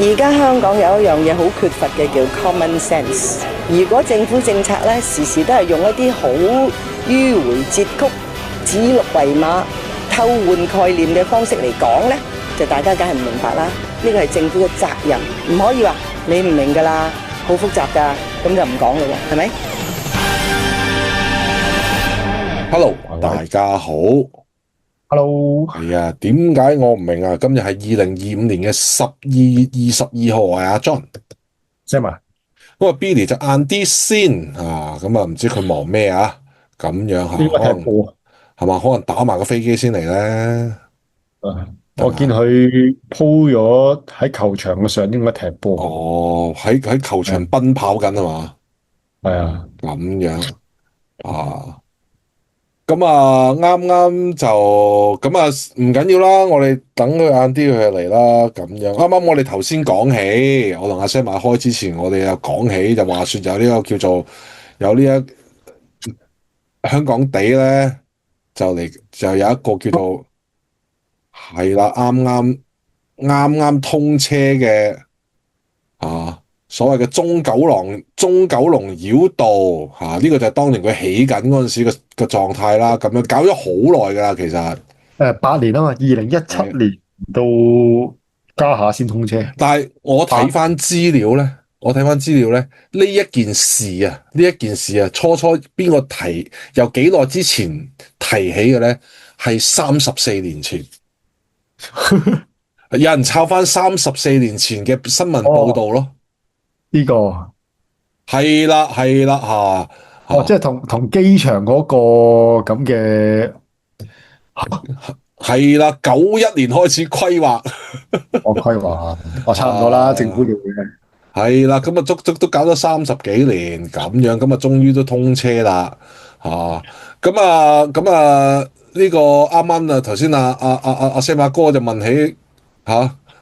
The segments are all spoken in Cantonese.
而家香港有一樣嘢好缺乏嘅叫 common sense。如果政府政策咧時時都係用一啲好迂迴折曲、指鹿為馬、偷換概念嘅方式嚟講咧，就大家梗係唔明白啦。呢個係政府嘅責任，唔可以話你唔明㗎啦，好複雜㗎，咁就唔講嘞喎，係咪？Hello，大家好。Hello，係啊，點解我唔明啊？今日係2025年嘅12月22號啊，阿 John。Sam 啊，咁啊 Billy 就晏啲先啊，咁啊唔知佢忙咩啊？咁樣嚇，應該踢波係嘛？可能打埋個飛機先嚟咧。我見佢 po 咗喺球場嘅相，應該踢波。哦，喺球場奔跑緊係嘛？係啊，咁樣啊。咁啊，啱啱就咁啊，唔緊要啦。我哋等佢晏啲佢就嚟啦。咁樣啱啱我哋頭先講起，我同阿 Sam 開之前，我哋又講起就話說有呢個叫做有呢一香港地咧，就有一個叫做係啦，啱啱通車嘅所謂嘅中九龍繞道呢個就係當年佢起緊嗰陣時嘅狀態啦，咁樣搞咗好耐噶啦，其實8年啊嘛，2017年到家下先通車。但係我睇翻資料咧，呢一件事啊，初邊個由幾耐之前提起嘅咧，係34年前。有人抄翻34年前嘅新聞報道咯。呢個係啦吓，即係同機場嗰個咁嘅係啦，91年開始規劃，我規劃，差唔多啦，政府嘅係啦，咁啊足都搞咗30幾年咁樣，咁啊終於都通車啦，咁呢個啱啱啊頭先阿 Sam 哥就問起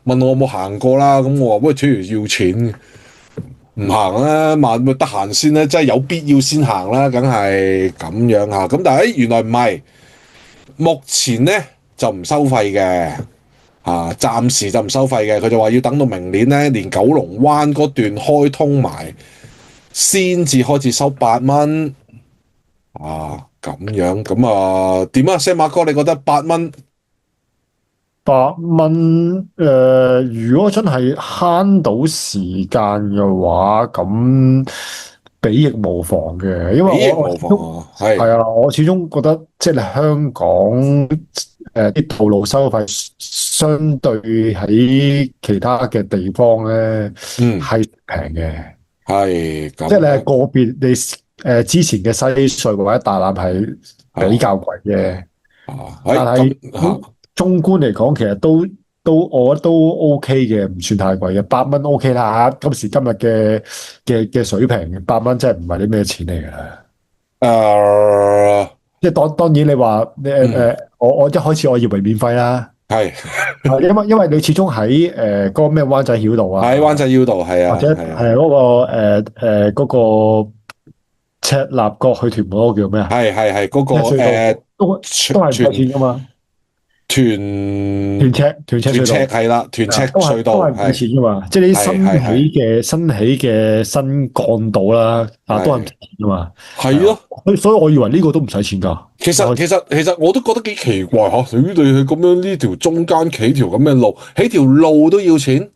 問我有冇行過啦，咁我話喂，主要要錢。唔行啦，咪得閒先啦，真係有必要先行啦，梗係咁樣嚇。咁但係原來唔係，目前咧就唔收費嘅，暫時就唔收費嘅。佢就話要等到明年咧，連九龍灣嗰段開通埋，先至開始收8蚊。咁樣咁點啊？Sam 哥，你覺得8蚊？8蚊如果真係慳到時間嘅話，咁比翼無妨嘅，因為我始終覺得即係香港啲道路收費相對喺其他嘅地方咧係平嘅，係即係你係個別你之前嘅西隧或者大欖係比較貴嘅，但係中觀嚟講，其實我覺得都 OK 嘅，唔算太貴嘅，8蚊 OK 啦。今時今日嘅水平，8蚊真係唔係啲咩錢嚟嘅。即係當然你話我一開始我以為免費啦，係因為你始終喺嗰個咩灣仔繞道啊，喺灣仔繞道係啊，或者係嗰個赤鱲角去屯門嗰個叫咩啊？係嗰個都係唔使錢噶嘛。屯赤隧道係啦，屯赤隧道都係唔使錢噶嘛，即係你新起嘅新幹道啦，都係唔使錢噶嘛。係咯，所以我以為呢個都唔使錢噶。其實我都覺得幾奇怪吓，你咁樣呢條中間起條咁嘅路，起條路都要錢。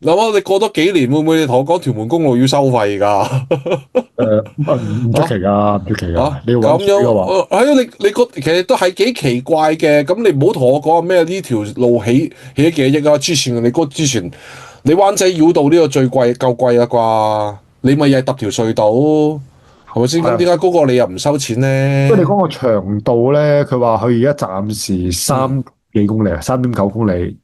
諗下你過多幾年會唔會你同我講屯門公路要收費噶？唔出奇噶，唔出奇噶。你咁樣係啊？你其實都係幾奇怪嘅。咁你唔好同我講咩呢條路起咗幾億啊？之前你灣仔繞道呢個最貴，夠貴啦啩？你咪又係揼條隧道，係咪先？咁點解嗰個你又唔收錢咧？即係你講個長度咧，佢話佢而家暫時3幾公里啊，3.9公里。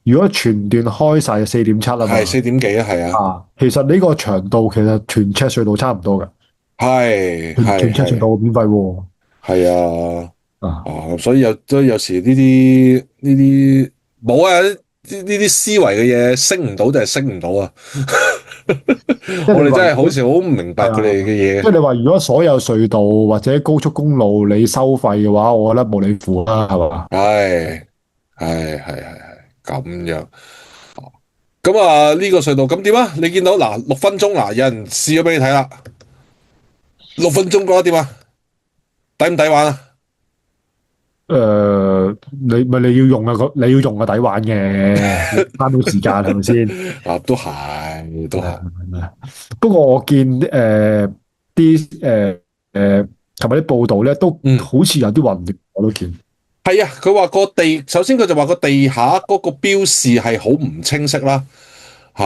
如果全段開晒4.7啊嘛，係4點幾啊，係啊。其實呢個長度其實屯赤隧道差唔多㗎，屯赤隧道免費喎。係啊，所以有時呢啲冇啊，呢啲思維嘅嘢升唔到就係升唔到啊！我哋真係好似好唔明白佢哋嘅嘢。即係你話如果所有隧道或者高速公路你收費嘅話，我覺得冇你付啦，係嘛？係咁樣。咁啊呢個隧道咁點啊？你見到嗱6分鐘嗱，有人試咗俾你睇啦，6分鐘覺得點啊？抵唔抵玩啊？你要用你要用個底玩嘅，慳到時間係咪先？啊，都係。不過我見啲琴日啲報道咧，都好似有啲混亂，我都見。係啊，佢話首先佢就話個地下嗰個標示係好唔清晰啦，咁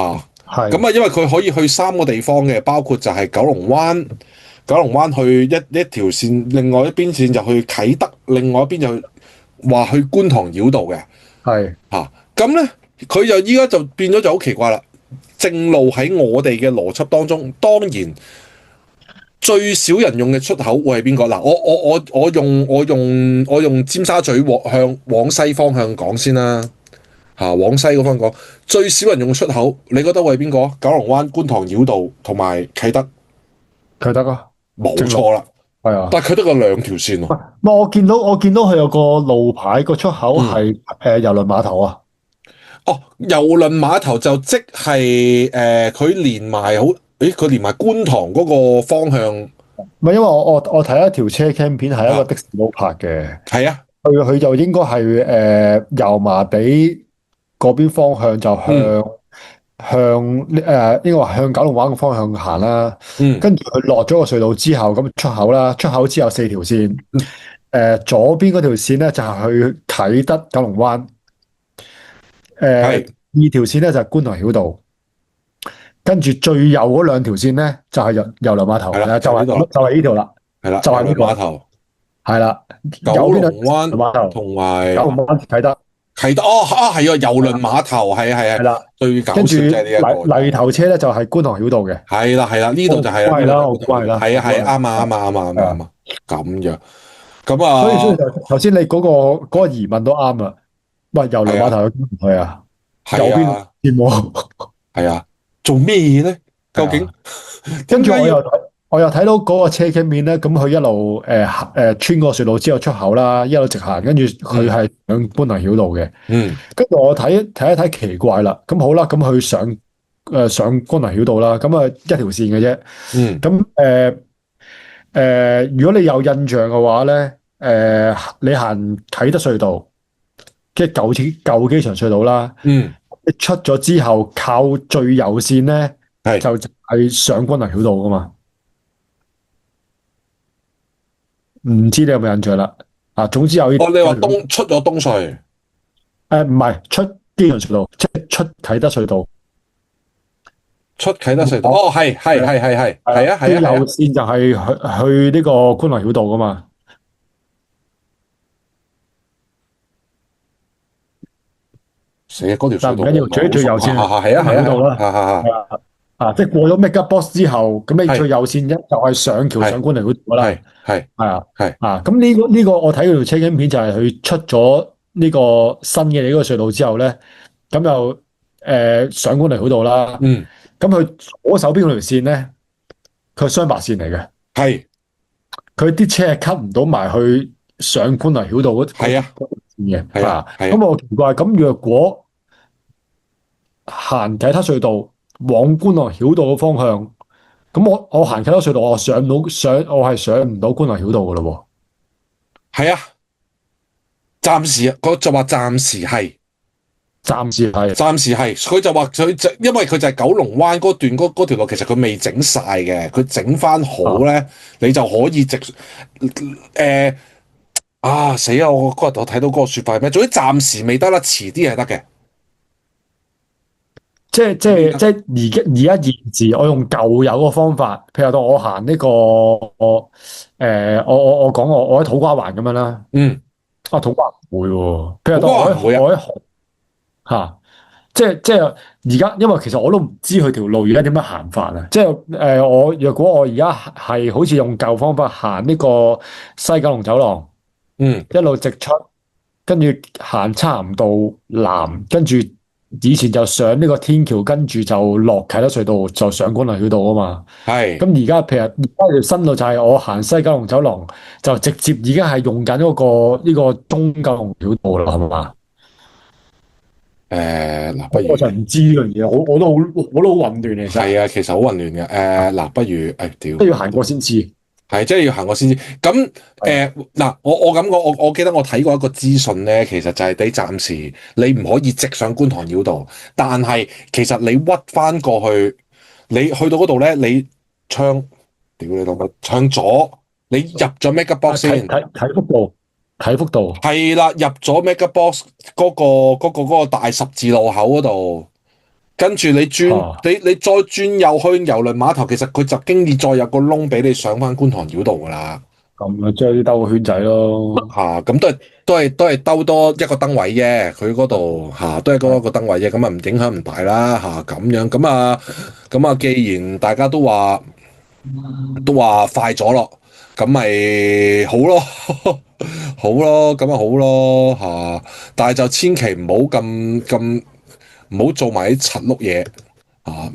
啊，因為佢可以去3個地方嘅，包括就係九龍灣去一條線，另外一邊線就去啟德，另外一邊就話去觀塘繞道嘅。咁咧佢就依家就變咗就好奇怪啦。正路喺我哋嘅邏輯當中，當然最少人用嘅出口會係邊個？嗱，我用尖沙咀往西方向講先啦。往西嗰方講最少人用嘅出口，你覺得會係邊個？九龍灣、觀塘繞道同埋啟德。啟德啊，冇錯啦。係啊，但係佢得個2條線喎。我見到佢有個路牌，個出口係郵輪碼頭啊。郵輪碼頭就即係佢連埋佢連埋觀塘嗰個方向。唔係，因為我睇一條車 cam 片係一個的士佬拍嘅。係啊，佢就應該係油麻地嗰邊方向就應該話向九龍灣嘅方向行啦。跟住佢落咗個隧道之後，咁出口啦，出口之後4條線。左邊嗰條線咧就係去啟德九龍灣。2條線咧就係觀塘繞道，跟住最右嗰2條線咧就係郵輪碼頭，就係呢條啦，就係呢個碼頭，係啦，九龍灣碼頭同埋九龍灣啟德係啊，郵輪碼頭係啦，最搞笑就係呢一個泥頭車咧就係觀塘繞道嘅，係啦，呢度就係啦，係啊，啱啊，咁樣咁啊，所以頭先你嗰個疑問都啱啊。喂，郵輪碼頭去唔去啊？右邊線喎。係啊，做咩咧？究竟？跟住我又睇到嗰個車鏡面咧，咁佢一路穿過隧道之後出口啦，一路直行，跟住佢係上觀塘繞道嘅。跟住我睇一睇奇怪啦，咁好啦，咁佢上觀塘繞道啦，咁啊一條線嘅啫。咁如果你有印象嘅話咧，你行啟德隧道。即係舊機場隧道啦，你出咗之後靠最右線咧，就係上觀塘繞道噶嘛。唔知你有冇印象啦？總之有呢。你話出咗東隧？唔係出機場隧道，即係出啟德隧道。出啟德隧道。係啊。右線就係去呢個觀塘繞道噶嘛。成日嗰條隧道，唔緊要，最右線係啊，度啦，即係過咗 Megabox 之後，咁你最右線就係上橋上觀塘繞道啦，係咁呢個我睇嗰條車影片就係佢出咗呢個新嘅呢個隧道之後咧，咁就上觀塘繞道啦，咁佢左手邊嗰條線咧，佢係雙白線嚟嘅，佢啲車係 cut 唔到埋去上觀塘繞道嗰條線嘅，咁我奇怪，咁若果行啟德隧道往觀塘繞道嘅方向，咁我行啟德隧道，我係上唔到觀塘繞道噶咯喎。係啊，暫時佢就話暫時係，佢就話因為佢就係九龍灣嗰段嗰條路，其實佢未整晒嘅，佢整翻好咧，你就可以死啊！我嗰日我睇到嗰個說法係咩？總之暫時未得啦，遲啲係得嘅。即係而家現時，我用舊有個方法，譬如當我行呢個我講我喺土瓜灣咁樣啦。土瓜唔會喎，譬如當我喺即係而家，因為其實我都唔知佢條路而家點樣行法啊！即係若果我而家係好似用舊方法行呢個西九龍走廊，一路直出，跟住行差唔多南，跟住以前就上呢個天橋，跟住就落啟德隧道，就上觀塘繞道啊嘛。咁而家譬如而家條新路就係我行西九龍走廊，就直接已經係用緊呢個中九龍繞道啦，係嘛？嗱，不如我就唔知呢樣嘢，我都好混亂其實。係啊，其實好混亂嘅。嗱，不如屌，都要行過先知。係即係要行過先知。咁嗱，我咁講，我記得我睇過一個資訊咧，其實就係你暫時你唔可以直上觀塘繞道，但係其實你屈翻過去，你去到嗰度咧，你唱屌你老母唱左，你入咗 Mega Box 先，睇幅度係啦，入咗 Mega Box 嗰個大十字路口嗰度。跟住你轉，你再轉右去郵輪碼頭，其實佢就經已再有個窿俾你上翻觀塘繞道噶啦。咁啊，即係兜個圈仔咯。咁都係兜多一個燈位啫。佢嗰度都係多一個燈位啫。咁啊，唔影響唔大啦咁樣。咁啊，既然大家都話快咗咯，咁咪好咯，好咯，咁啊好咯但係就千祈唔好咁。唔好做埋啲柒碌嘢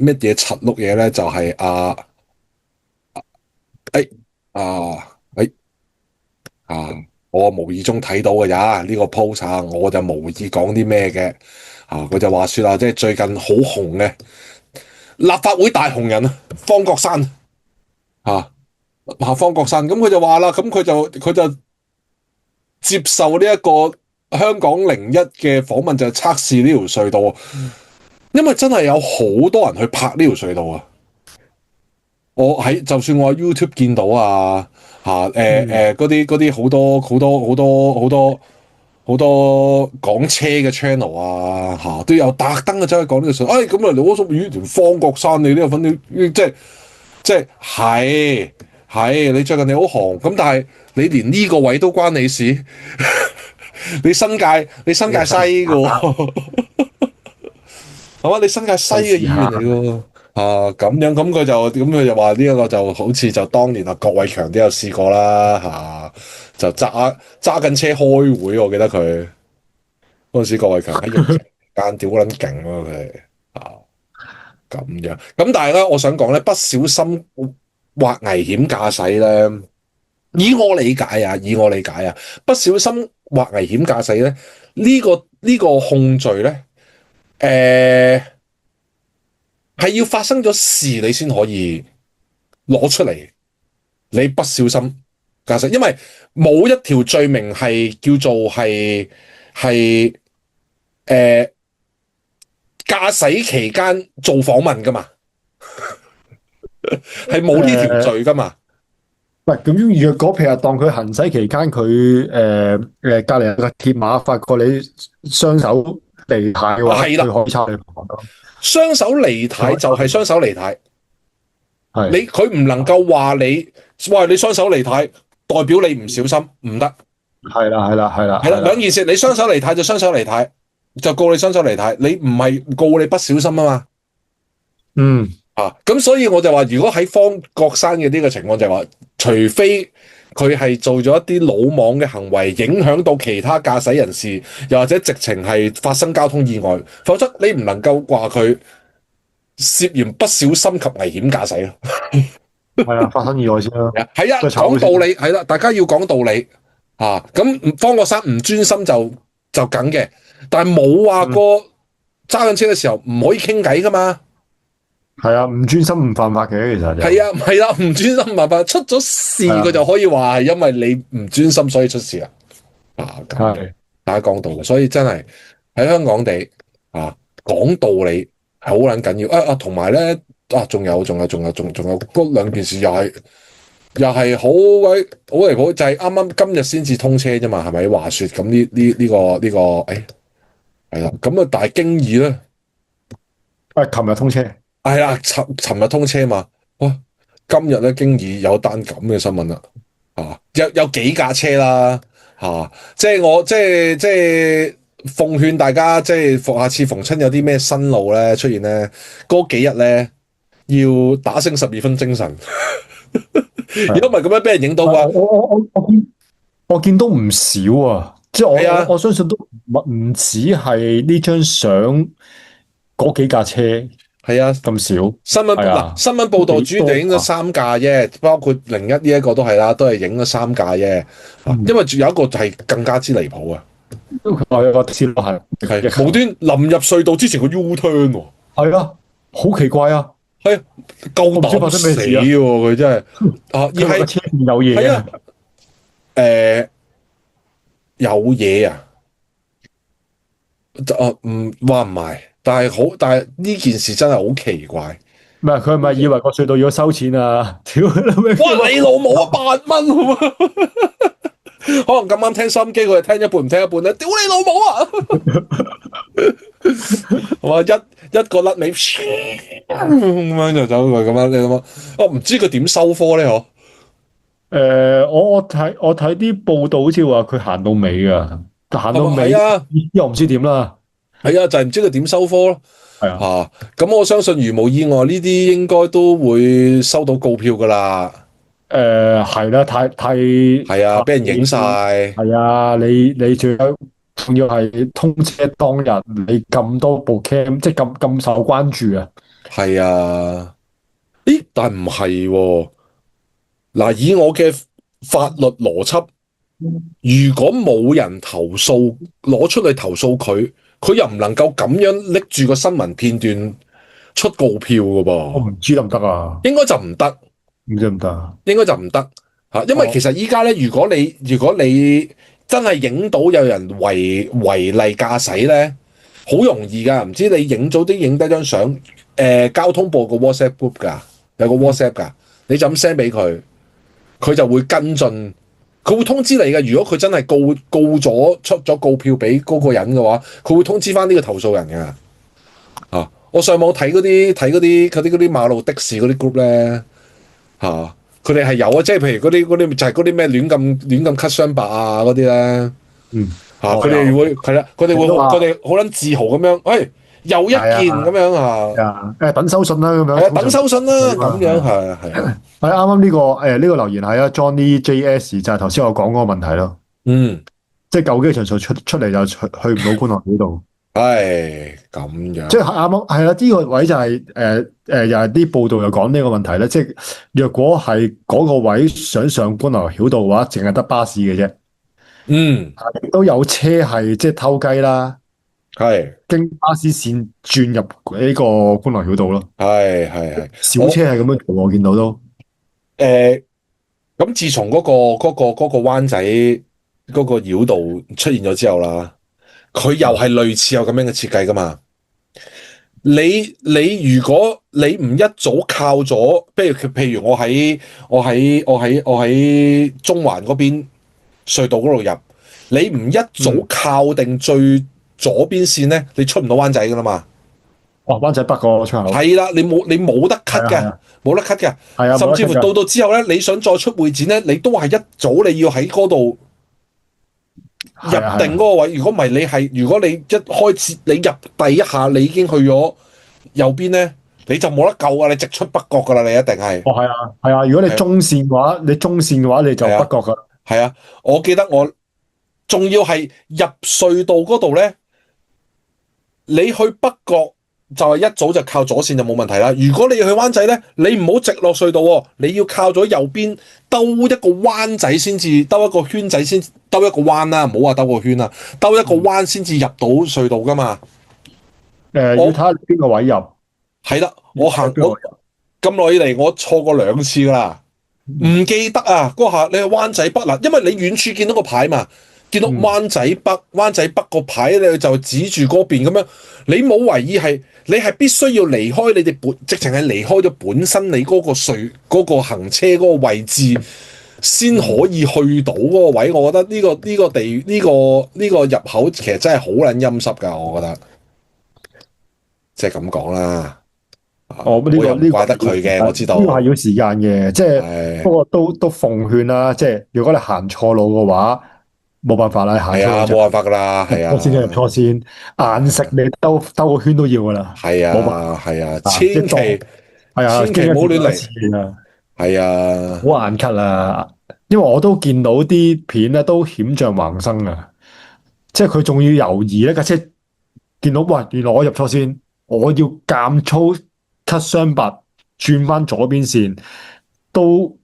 乜嘢柒碌嘢咧？就係我無意中睇到嘅咋呢個 post 我就無意講啲咩嘅佢就話說即係最近好紅嘅立法會大紅人方國珊方國珊咁佢就話啦，咁佢就接受呢一個香港01嘅訪問，就測試呢條隧道。因為真係有好多人去拍呢條隧道就算我喺 YouTube 見到嗰啲好多講車嘅 channel 都有特登走去講呢條隧道。咁啊，我屬於方國珊你呢個粉即係你最近你好紅，咁但係你連呢個位都關你事，你新界西㗎係嘛？你新界西嘅議員嚟喎，咁樣咁佢就話呢一個就好似就當年郭偉強都有試過啦就揸緊車開會，我記得佢嗰陣時郭偉強喺疫情間屌撚勁咯佢咁樣。咁但係咧，我想講咧，不小心或危險駕駛咧，以我理解不小心或危險駕駛咧，呢個控罪咧。係要發生咗事你先可以攞出嚟，你不小心駕駛，因為冇一條罪名係叫做係駕駛期間做訪問噶嘛，係冇呢條罪噶嘛。喂，咁若果譬如當佢行駛期間佢隔籬有個鐵馬，發覺你雙手離太嘅話，係啦，佢可以抄你房咯。雙手離太就係雙手離太，佢唔能夠話你雙手離太代表你唔小心，唔得。係啦，兩件事，你雙手離太就雙手離太，就告你雙手離太，你唔係告你不小心啊嘛。咁所以我就話，如果喺方國珊嘅呢個情況就係話，除非佢係做咗一啲魯莽嘅行為，影響到其他駕駛人士，又或者直情係發生交通意外，否則你唔能夠話佢涉嫌不小心及危險駕駛咯。係啊，發生意外先啦。係啊，講道理係啦，大家要講道理咁方國珊唔專心就梗嘅，但係冇話過揸緊車嘅時候唔可以傾偈噶嘛。係啊，唔專心唔犯法嘅，其實係啊，唔專心唔犯法，出咗事佢就可以話係因為你唔專心所以出事啦。咁大家講道理，所以真係喺香港地講道理係好撚緊要同埋咧仲有嗰兩件事又係好鬼好離譜，就係啱啱今日先至通車啫嘛，係咪？話說咁呢個係啦，咁但係經已咧琴日通車。係啦，尋日通車嘛，今日咧經已有單咁嘅新聞啦，有幾架車啦，即係奉勸大家，即係下次逢親有啲咩新路咧出現咧，嗰幾日咧要打醒12分精神，如果唔係咁樣俾人影到啊！我見到唔少即係我相信都唔止係呢張相嗰幾架車。係啊，咁少新聞報道主要影咗3架啫，包括01呢一個都係啦，都係影咗3架啫。因為有一個係更加之離譜啊！係個的士佬係無端臨入隧道之前個 U turn 喎。係啊，好奇怪啊！係夠膽死喎，佢真係而係車邊有嘢係啊，有嘢啊，話唔埋，但係呢件事真係好奇怪。唔係佢係咪以為個隧道要收錢啊？屌哇！你老母啊，8蚊可能咁啱聽收音機，佢係聽一半唔聽一半咧。屌你老母啊！係嘛，一個甩尾咁樣就走佢咁樣，你諗下，我唔知佢點收科咧，嗬？我睇啲報道好似話佢行到尾噶，行到尾啊，又唔知點啦。係啊，就係唔知佢點收科咯。係啊，咁我相信如無意外呢啲應該都會收到告票噶啦。係啦，係啊，俾人影晒。係啊，你仲要係通車當日，你咁多部 cam，即係咁受關注啊。係啊，咦？但唔係喎。嗱，以我嘅法律邏輯，如果冇人投訴，攞出嚟投訴佢，佢又唔能夠咁樣拎住個新聞片段出告票㗎噃。我唔知得唔得啊？應該就唔得，唔知得唔得？應該就唔得嚇，因為其實依家咧，如果你真係影到有人違例駕駛咧，好容易㗎。唔知你影咗啲影低張相，交通部個 WhatsApp group 㗎，有個 WhatsApp 㗎，你就咁 send 俾佢。佢就會跟進，佢會通知你嘅。如果佢真係告咗出咗告票俾嗰個人嘅話，佢會通知翻呢個投訴人嘅。我上網睇嗰啲馬路的士嗰啲 group 咧，佢哋係有啊，即係譬如嗰啲就係嗰啲咩亂咁 cut 雙白啊嗰啲咧，佢哋會係啦，佢哋好撚自豪咁樣，又一件咁樣等收信啦咁樣，等收信啦咁樣係。啱啱呢個留言係Johnny JS 就係頭先我講嗰個問題咯。即係舊機場數出嚟就去唔到觀塘繞道。係咁樣，即係啱啱係啦，呢個位就係又係啲報道又講呢個問題咧。即係若果係嗰個位想上觀塘繞道嘅話，淨係得巴士嘅啫。亦都有車係即係偷雞啦。係經巴士線轉入呢個觀塘繞道咯。係小車係咁樣做，我見到都。咁自從嗰個灣仔嗰個繞道出現咗之後啦，佢又係類似有咁樣嘅設計噶嘛。你如果你唔一早靠咗，譬如我喺中環嗰邊隧道嗰度入，你唔一早靠定最左邊線咧，你出唔到灣仔噶啦嘛。灣仔北個出口係啦，你冇得 cut 嘅，冇得 cut 嘅，甚至乎到之後咧，你想再出會展咧，你都係一早你要喺嗰度入定嗰個位。如果唔係，如果你一開始你入第一下，你已經去咗右邊咧，你就冇得救啊！你直出北角噶啦，你一定係。係啊，如果你中線嘅話，你就北角噶。係啊，我記得我仲要係入隧道嗰度咧，你去北角。就係一早就靠左線就冇問題啦。如果你要去灣仔咧，你唔好直落隧道喎，你要靠咗右邊兜一個彎仔先至，兜一個圈仔先兜一個彎啦，唔好話兜個圈啦，兜一個彎先至入到隧道噶嘛。要睇下邊個位入。係啦，我咁耐以嚟，我錯過2次噶啦，唔記得啊嗰下你係灣仔北啦，因為你遠處見到個牌嘛。見到灣仔北個牌你就指住嗰邊咁樣，你冇懷疑係你係必須要離開你哋直情係離開咗本身你嗰個嗰個行車嗰個位置，先可以去到嗰個位。我覺得呢個入口其實真係好撚陰濕㗎，我覺得即係咁講啦。呢個怪得佢嘅，我知道。呢個係要時間嘅，即係不過都奉勸啦，即係如果你行錯路嘅話。冇辦法啦，係啊，冇辦法噶啦，係啊，我先入錯線，硬食你兜個圈都要噶啦，係啊，係啊，千祈唔好亂嚟啊，係啊，好硬咳啊，因為我都見到啲片咧都險象橫生啊，即係佢仲要猶豫咧架車，見到喂，原來我入錯線，我要減粗 cut 雙白轉翻左邊線都。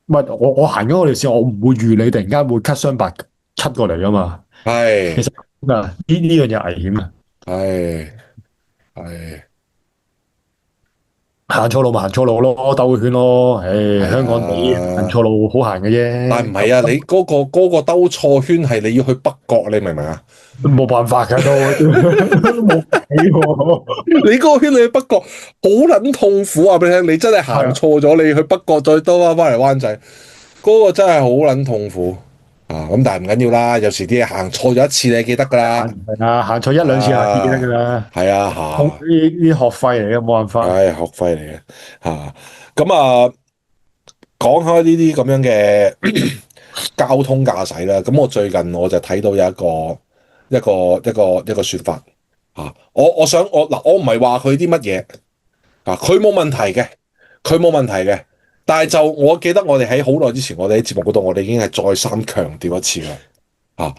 唔係我行緊嗰條線，我唔會預你突然間會 cut 雙白 cut 過嚟噶嘛。係其實呢樣嘢危險啊！係係。行錯路咪行錯路咯，兜個圈咯。係香港地行啊，錯路好行嘅啫，但係唔係啊？你嗰個兜錯圈係你要去北角，你明唔明啊？冇辦法㗎都冇計喎。你嗰個圈你去北角好撚痛苦啊！俾你聽，你真係行錯咗，你去北角再兜翻嚟灣仔，嗰個真係好撚痛苦啊！咁但係唔緊要啦，有時啲嘢行錯咗一次你記得㗎啦。係啊，行錯一兩次下記得㗎啦。係啊，呢學費嚟嘅，冇辦法。係學費嚟嘅嚇。咁啊，講開呢啲咁樣嘅交通駕駛啦，咁我最近我就睇到有一個説法嚇。我想我唔係話佢啲乜嘢啊，佢冇問題嘅，佢冇問題嘅。但係就我記得我哋喺好耐之前，我哋喺節目嗰度，我哋已經係再三強調一次啦嚇。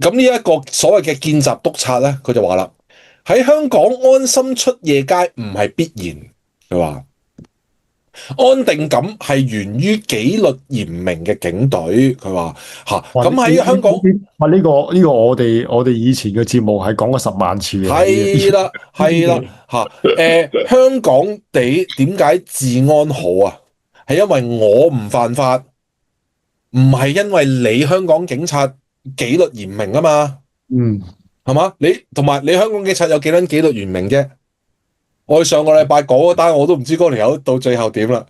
咁呢一個所謂嘅見習督察咧，佢就話啦，喺香港安心出夜街唔係必然，佢話。安定感係源於紀律嚴明嘅警隊，佢話嚇。咁喺香港，呢個我哋以前嘅節目係講過10萬次嘅。係啦係啦嚇。香港地點解治安好啊？係因為我唔犯法，唔係因為你香港警察紀律嚴明啊嘛。係嘛？你同埋你香港警察有幾撚紀律嚴明啫？我上個禮拜講嗰單我都唔知嗰條友到最後點啦。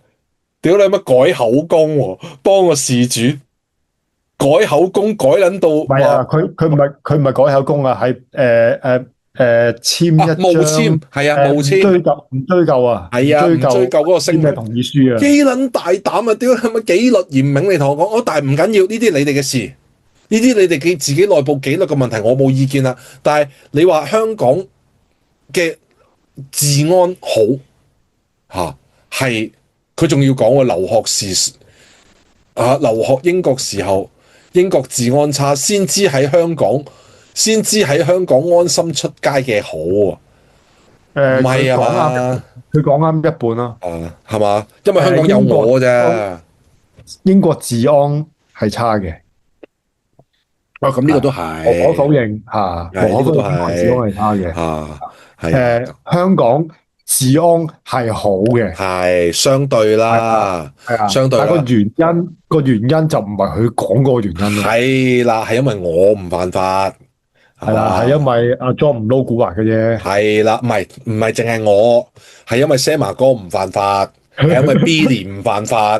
屌你乜改口供喎？幫個事主改口供改撚到，唔係啊！佢唔係改口供啊，係簽一張無簽，係啊，無簽唔追究啊，係啊，唔追究嗰個聲明同意書啊，幾撚大膽啊！屌係咪紀律嚴明？你同我講，但係唔緊要，呢啲你哋嘅事，呢啲你哋自己內部紀律嘅問題，我冇意見啦。但係你話香港嘅治安好嚇，係佢仲要講我留學英國時候，英國治安差，先知喺香港安心出街嘅好啊！唔係啊，佢講啱一半啦。係嘛？因為香港有我啫。英國治安係差嘅。咁呢個都係，我否認嚇，我否認治安係差嘅。香港治安係好嘅，係相對啦，係啊，相對啦。但個原因就唔係佢講嗰個原因咯。係啦，係因為我唔犯法。係啦，係因為阿 John 唔撈古惑嘅啫。係啦，唔係淨係我，係因為 Sam 哥唔犯法，係因為 Billy 唔犯法，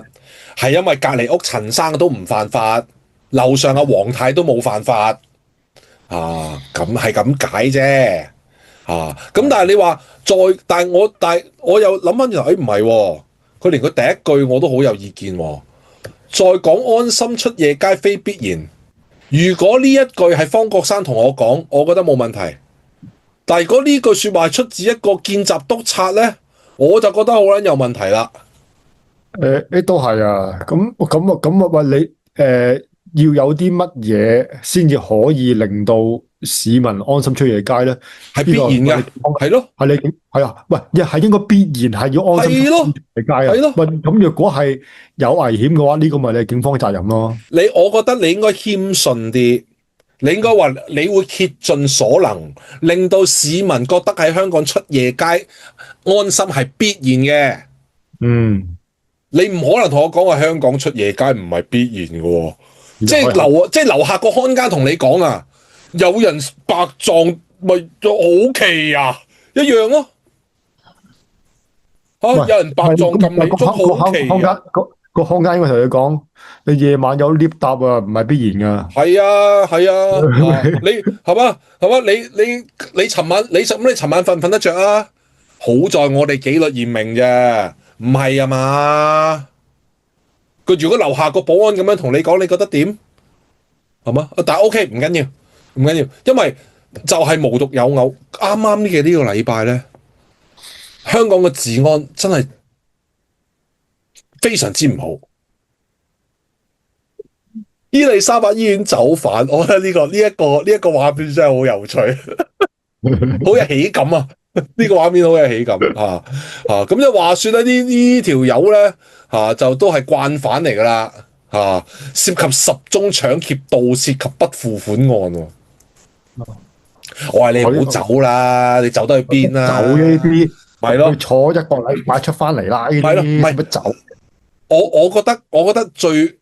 係因為隔離屋陳生都唔犯法，樓上阿黃太都冇犯法。咁係咁解啫。咁但係你話但係我又諗翻轉頭，唔係喎，佢連佢第一句我都好有意見喎。再講安心出夜街非必然。如果呢一句係方國珊同我講，我覺得冇問題。但係如果呢句説話係出自一個見習督察咧，我就覺得好撚有問題啦。都係啊。咁喂，你要有啲乜嘢先至可以令到市民安心出夜街咧？係必然嘅，係咯，係啊。喂，係應該必然係要安心出夜街啊。係咯。喂，咁若果係有危險嘅話，呢個咪你警方責任咯。我覺得你應該謙遜啲，你應該話你會竭盡所能，令到市民覺得喺香港出夜街安心係必然嘅。你唔可能同我講話香港出夜街唔係必然嘅喎。即係樓下個看更同你講啊，有人白撞咪好奇啊，一樣咯。有人白撞撳你捉好奇啊。個看更應該同你講，你夜晚有 lift 搭啊，唔係必然噶。係啊，你係嘛？你尋晚瞓唔瞓得着啊？好在我哋紀律嚴明啫，唔係啊嘛。佢如果樓下個保安咁樣同你講，你覺得點？係嘛？但係 OK，唔緊要，因為就係無獨有偶，啱啱呢個禮拜咧，香港嘅治安真係非常之唔好。伊利沙伯醫院走犯，我覺得呢一個畫面真係好有趣，好有喜感啊！呢個畫面好有喜感咁就話說咧，呢條友咧就都係慣犯嚟噶啦涉及10宗搶劫、盜竊及不付款案喎。我話你唔好走啦，你走得去邊啦？走呢啲，係咯，去坐一個禮拜出翻嚟啦。呢係咯，唔啲使乜係走？我覺得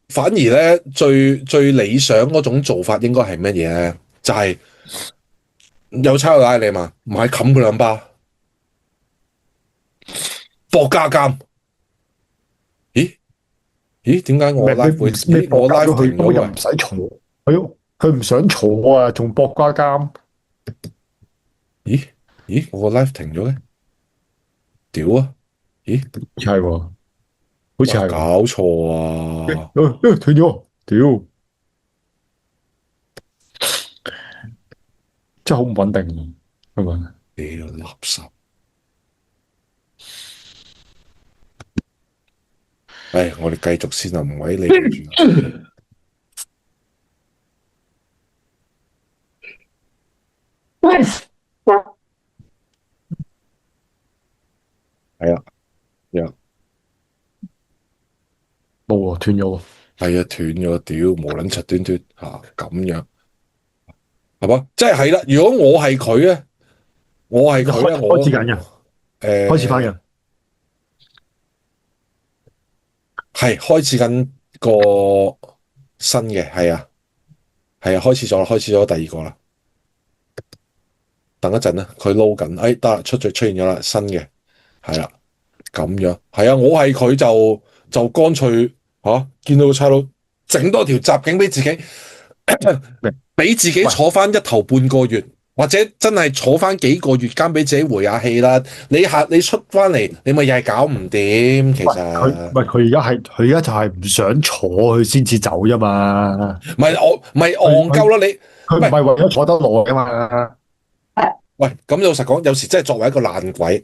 反而咧最理想嗰種做法應該係乜嘢咧？就係、有差佬拉你嘛，買冚佢兩巴，博加監。咦？點解我 live 會？我 live 停咗又唔使坐，佢唔想坐啊，仲博加監。咦？我個 live 停咗嘅？屌啊！咦？係喎，好似係搞錯啊！斷咗，屌！真係好唔穩定，係咪？屌垃圾！我哋繼續先啊，唔鬼理佢住。係啊，冇喎，斷咗喎。係啊，斷咗，屌無撚柒端端咁樣，係嘛？即係啦。如果我係佢咧，開始緊嘅，開始翻嘅，係開始緊個新嘅，係啊，開始咗第二個啦。等一陣啦，佢撈緊，得出現咗啦，新嘅，係啦，咁樣，係啊，我係佢就乾脆見到個差佬整多條襲警俾自己，俾自己坐翻一頭半個月，或者真係坐翻幾個月間俾自己回下氣啦。你出翻嚟，你咪又係搞唔掂。其實佢而家就係唔想坐，佢先至走啫嘛。咪戇鳩啦你，佢唔係為咗坐得耐啊嘛。喂，咁老實講，有時真係作為一個爛鬼，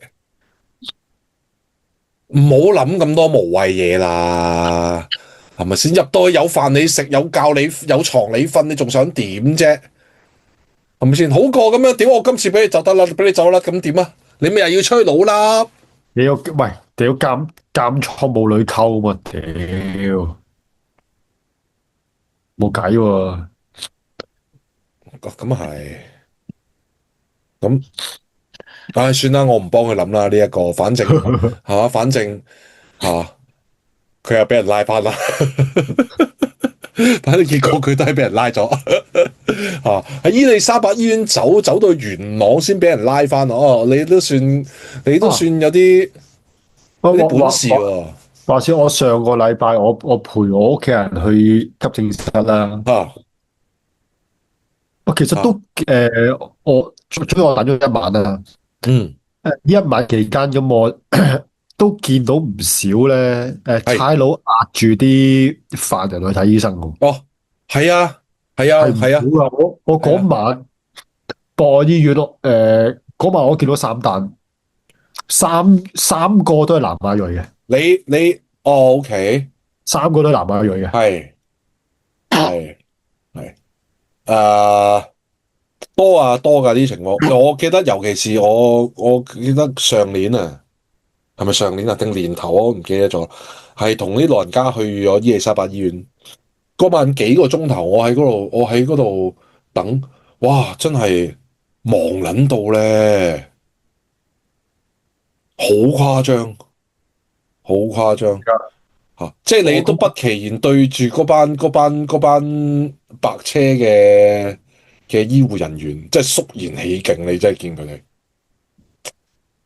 唔好諗咁多無謂嘢啦，係咪先？入到去有飯你食，有覺你有床你瞓，你仲想點啫？係咪先？好過咁樣，屌我今次俾你走得啦，俾你走啦，咁點啊？你咪又要出去老啦？你要喂，屌監倉冇女溝嘛？屌，冇計喎。咁啊係，咁算啦，我唔幫佢諗啦。呢一個，反正係嘛，反正佢又俾人拉翻啦。反正結果佢都係俾人拉咗。喺伊利沙伯醫院走到元朗先俾人拉翻。你都算有啲本事喎。話說我上個禮拜我陪我屋企人去急症室啦。我其實都我等咗一晚啦。呢一晚期間咁我都見到唔少咧，差佬壓住啲犯人去睇醫生㗎。係啊。我嗰晚博愛醫院咯，嗰晚我見到3單，三個都係南亞裔嘅。你OK， 3個都係南亞裔嘅。係多噶啲情況。我記得尤其是我記得上年啊，係咪上年啊定年頭我唔記得咗，係同啲老人家去咗伊利沙伯醫院。嗰晚幾個鐘頭，我喺嗰度等，哇！真係忙撚到咧，好誇張即係你都不其然對住嗰班白車嘅醫護人員，即係肅然起敬，你真係見佢哋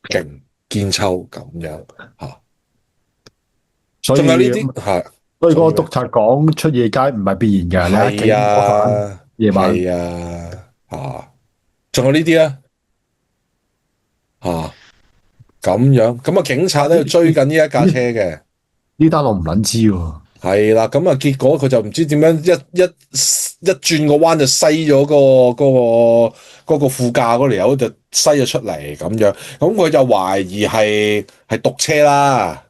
勁堅抽咁樣所以仲有呢啲所以嗰個督察講出夜街唔係必然嘅。係啊，夜晚係仲有呢啲咁樣，咁警察咧追緊呢一架車嘅。呢單我唔撚知喎。係啦，咁結果佢就唔知點樣一轉個彎就篩咗嗰個副駕嗰條友就篩咗出嚟咁樣，咁佢就懷疑係毒車啦。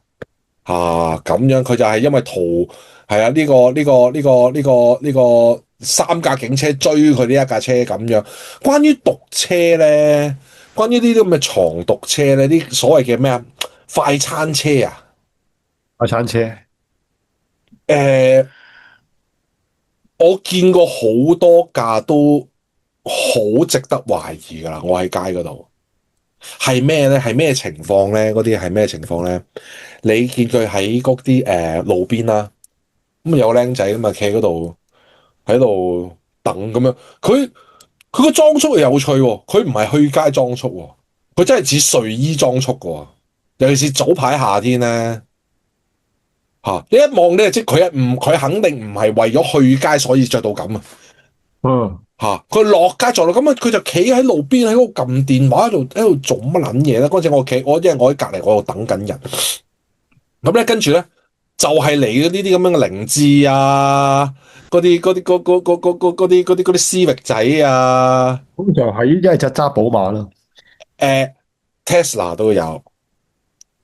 咁樣佢就係因為係啊，呢個3架警車追佢呢一架車咁樣。關於毒車咧，關於呢啲咁嘅藏毒車咧，啲所謂嘅咩快餐車啊，快餐車，我見過好多架都好值得懷疑噶啦，我喺街嗰度係咩咧？係咩情況咧？嗰啲係咩情況咧？你見佢喺嗰啲路邊啦，咁有個僆仔咁啊，企喺嗰度喺度等咁樣，佢個裝束又有趣喎，佢唔係去街裝束喎，佢真係似睡衣裝束噶喎，尤其是早排夏天咧。你一望你就知佢肯定唔係為咗去街所以着到咁啊！佢落街着到咁啊，佢就企喺路邊喺度撳電話喺度做乜撚嘢咧？嗰陣因為我喺隔離我度等緊人，咁咧跟住咧就係嚟嘅呢啲咁樣嘅凌志啊，嗰啲思域仔啊，通常係一係就揸寶馬啦，Tesla 都有。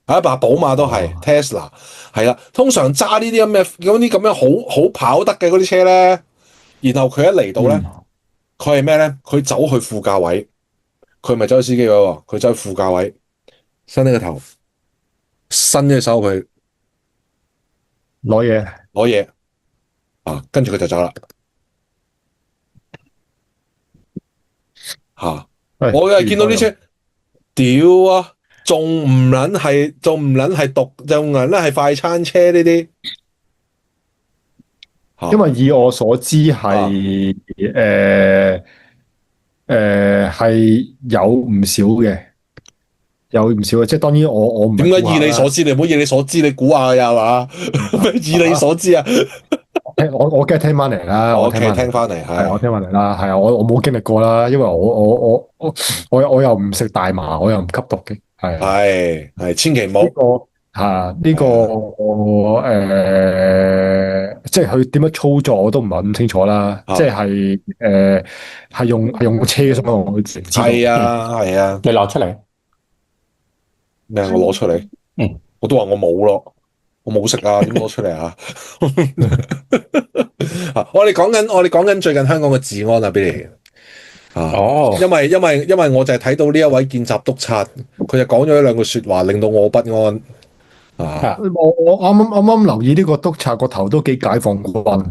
一把寶馬都係 Tesla， 係啦。通常揸呢啲咁樣好跑得嘅嗰啲車咧，然後佢一嚟到咧，佢係咩咧？佢走去副駕位，佢唔係走去司機位喎，佢走去副駕位，伸呢個頭，伸隻手去攞嘢，跟住佢就走啦。我又係見到啲車，屌啊！仲唔撚係快餐車呢啲？因為以我所知係係有唔少嘅，即係當然我唔點解以你所知？你唔好以你所知，你估下呀嘛？以你所知啊？我梗係聽翻嚟啦，我聽翻嚟係，我聽翻嚟啦，係啊，我冇經歷過啦，因為我又唔食大麻，我又唔吸毒嘅，係千祈唔好呢個即係佢點樣操作我都唔係咁清楚啦，即係係用車咁樣，我知道。係啊，你攞出嚟咩？我攞出嚟，我都話我冇咯。我冇食啊，點攞出嚟啊？我哋講緊最近香港嘅治安啊，Billy。因為我就係睇到呢一位見習督察，佢就講咗一兩句說話，令到我不安。我啱啱留意呢個督察個頭都幾解放軍。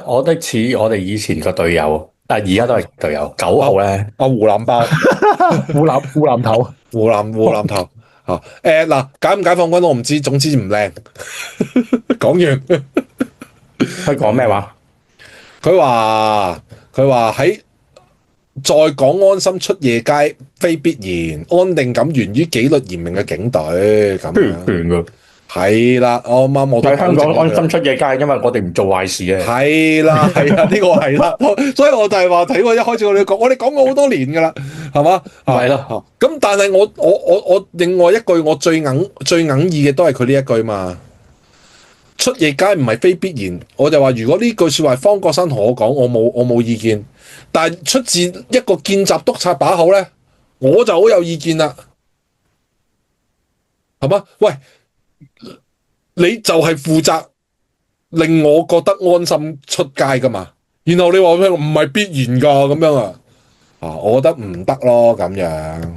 我覺得似我哋以前個隊友，但係而家都係隊友9號咧。湖南包，湖南頭，湖南頭。嗱，解唔解放軍我唔知，總之唔靚。講完，佢講咩話？佢話喺再講安心出夜街非必然，安定感源於紀律嚴明嘅警隊咁樣。係啦，我喺香港安心出夜街，因為我哋唔做壞事嘅。係啦，呢個係啦，所以我就係話睇過一開始我哋講過好多年噶啦，係嘛？係咯。咁但係我另外一句我最硬意嘅都係佢呢一句嘛。出夜街唔係非必然，我就話如果呢句說話方國珊同我講，我冇意見。但係出自一個見習督察把口咧，我就好有意見啦，係嘛？喂！你就係負責令我覺得安心出街噶嘛？然後你話咩唔係必然噶咁樣啊？我覺得唔得咯咁樣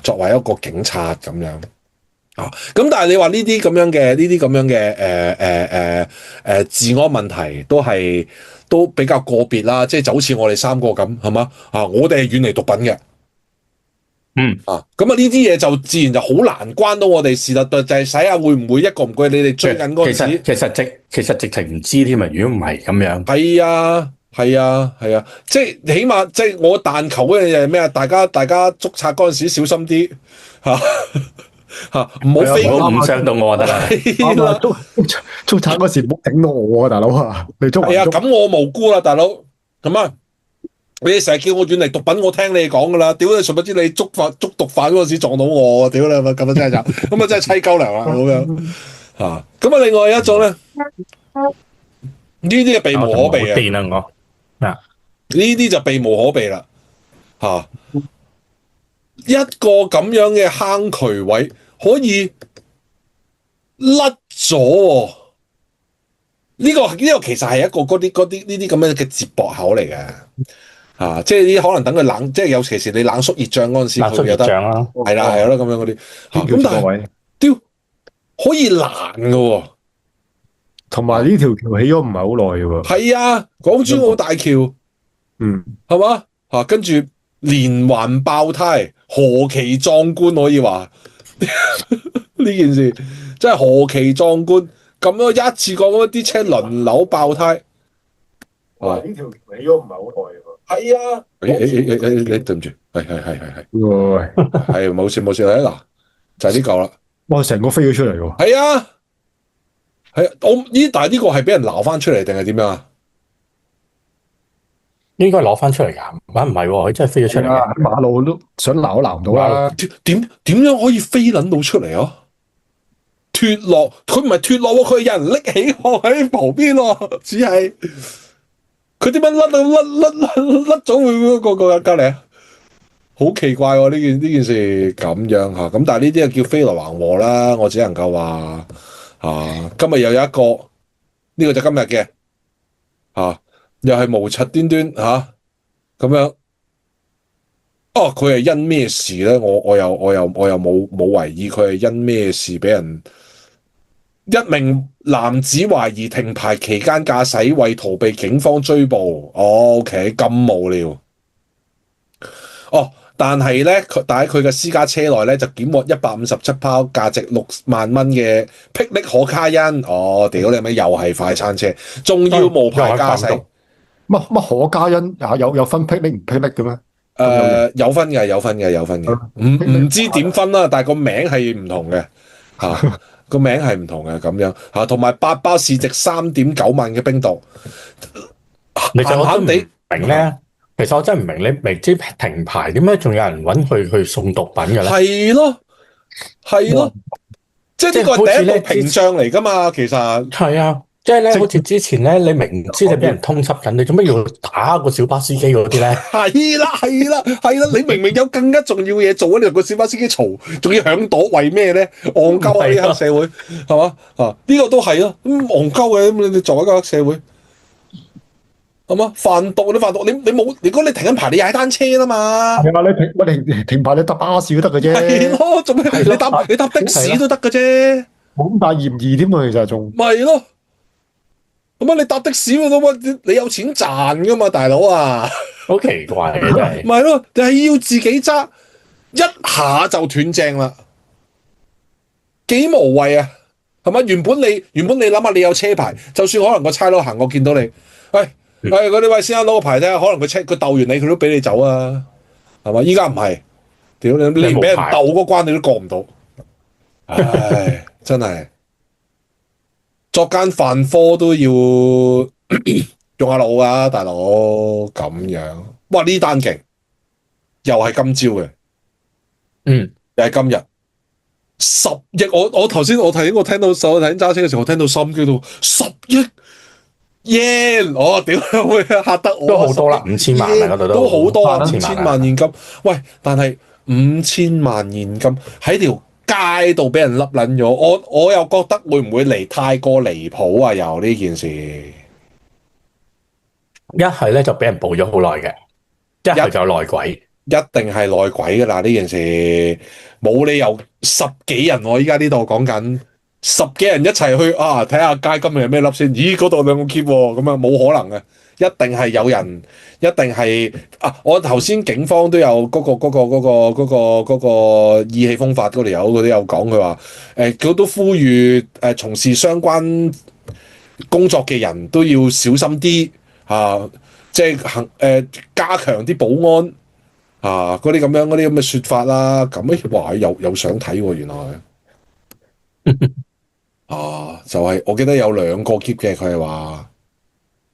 作為一個警察咁樣咁但係你話呢啲咁樣嘅治安問題都比較個別啦，即係就好似我哋三個咁係嘛我哋係遠離毒品嘅。咁呢啲嘢就自然就好難關到我哋事啦，就係睇下會唔會一個唔該你哋追緊嗰陣時，其實直情唔知添啊！如果唔係咁樣，係啊，即係起碼即係我但求嗰樣嘢係咩啊？大家捉賊嗰陣時小心啲唔好飛唔傷到我得啦。捉賊嗰時唔好整到我啊，大佬啊！你捉係啊，咁我無辜啦，大佬咁啊！你哋成日叫我遠離毒品，我聽你講噶啦。屌你，殊不知你捉毒販嗰陣時撞到我，屌你咁啊真係咁啊真係淒鳩涼啦咁樣咁啊，另外一種咧，呢啲係避無可避嘅。呢啲就避無可避啦一個咁樣嘅坑渠位可以甩咗。呢個其實係一個嗰啲呢啲咁樣嘅接駁口嚟嘅，即係啲可能等佢冷，即係尤其是你冷縮熱脹嗰陣時，佢有得係啦咁樣嗰啲。咁但係屌可以爛嘅喎，同埋呢條橋起咗唔係好耐嘅喎。係啊，港珠澳大橋，係嘛嚇？跟住連環爆胎，何其壯觀可以話呢件事真係何其壯觀，咁樣一次過咁啲車輪流爆胎。哇！呢條橋起咗唔係好耐喎。係啊，對唔住，係，喂，係冇事嗱，就係呢嚿啦。哇！成個飛咗出嚟喎。係啊，但係呢個係俾人鬧翻出嚟定係點樣啊？應該攞翻出嚟㗎，唔係喎，佢真係飛咗出嚟嘅。馬路都想鬧都鬧唔到啦。點樣可以飛撚到出嚟啊？脫落，佢唔係脫落喎，佢係有人拎起我喺旁邊喎，只係佢點樣甩咗佢個隔離啊？好奇怪喎！呢件事咁樣嚇，咁但係呢啲就叫飛來橫禍啦。我只能夠話今日又有一個呢個就今日嘅又係無柒端端咁樣。佢係因咩事咧？我又冇懷疑佢係因咩事俾人一名男子懷疑停牌期間駕駛為逃避警方追捕。OK， 咁無聊。但係咧，但喺佢嘅私家車內咧就檢獲157包價值6萬蚊嘅霹靂可卡因。屌你咪又係快餐車，仲要無牌駕駛。乜可卡因有分霹靂唔霹靂嘅咩？有分嘅，唔知點分啦，但係個名係唔同嘅個名係唔同嘅咁樣同埋8包市值3.9萬嘅冰毒。其實我真唔明咧。其實我真係唔明，你明知停牌，點解仲有人揾佢去送毒品嘅咧？係咯，即係呢個係第一個屏障嚟噶嘛，其實係啊，即係咧，好似之前咧，你明知你俾人通緝緊，你做咩要打個小巴司機嗰啲咧？係啦，你明明有更加重要嘅嘢做啊，你同個小巴司機嘈，仲要響朵，為咩咧？戇鳩啊！呢個黑社會係嘛呢個都係咯，咁戇鳩嘅咁，你作為一個黑社會。係嘛？販毒，你冇，如果你停緊牌，你踩單車啦嘛。係嘛？你停牌，你搭巴士都得嘅啫。係咯，做咩？你搭的士都得嘅啫。冇咁大嫌疑添啊，其實仲。咪咯。咁你搭的士你有錢賺噶嘛，大佬啊。好奇怪嘅真係。咪咯，你係要自己揸，一下就斷正啦，幾無謂啊？係嘛？原本你諗下，你有車牌，就算可能個差佬行過見到你，喂。嗰啲位先生攞個牌睇下，可能佢鬥完你，佢都俾你走啊，係嘛？依家唔係，屌你連俾人鬥嗰關你都過唔到，唉，真係作奸犯科都要用下腦啊，大佬咁樣。哇！呢單勁，又係今朝嘅，又係今日10億。我頭先我聽到手睇揸車嘅時候，我聽到心機到10億。屌會嚇得我都好多啦，5000萬啊嗰度都好多啊，5000萬現金。喂，但係5000萬現金喺條街度俾人笠撚咗，我又覺得會唔會太過離譜啊？又呢件事，一係咧就俾人報咗好耐嘅，一係就內鬼，一定係內鬼噶啦！呢件事冇理由10幾人我依家呢度講緊。10幾人一齊去睇下街今日係咩粒先？咦，嗰度兩個 keep 喎，咁啊冇可能嘅，一定係有人，一定係我頭先警方都有嗰個意氣風發嗰條友嗰啲有講，佢話佢都呼籲從事相關工作嘅人都要小心啲即係加強啲保安嗰啲咁嘅説法啦。咁哇有相睇喎，原來。就係我記得有2個 keep 嘅，佢係話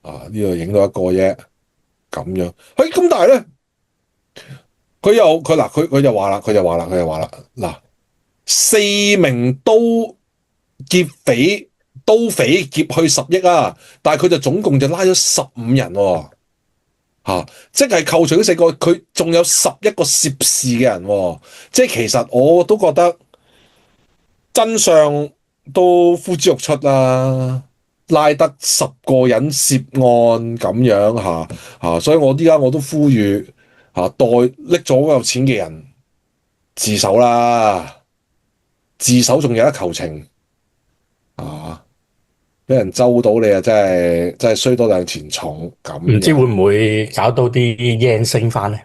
呢度影到一個啫，咁樣。咁但係咧，佢就話啦，嗱，4名刀匪劫去10億啊，但係佢就總共就拉咗15人喎，即係扣除咗4個，佢仲有11個涉事嘅人喎，即係其實我都覺得真相都呼之欲出啦，拉得10個人涉案咁樣所以我依家我都呼籲代拎咗嗰嚿錢嘅人自首啦，自首仲有得求情俾人周到你啊，真係衰多兩錢重咁。唔知會唔會搞到啲 yen 升翻咧？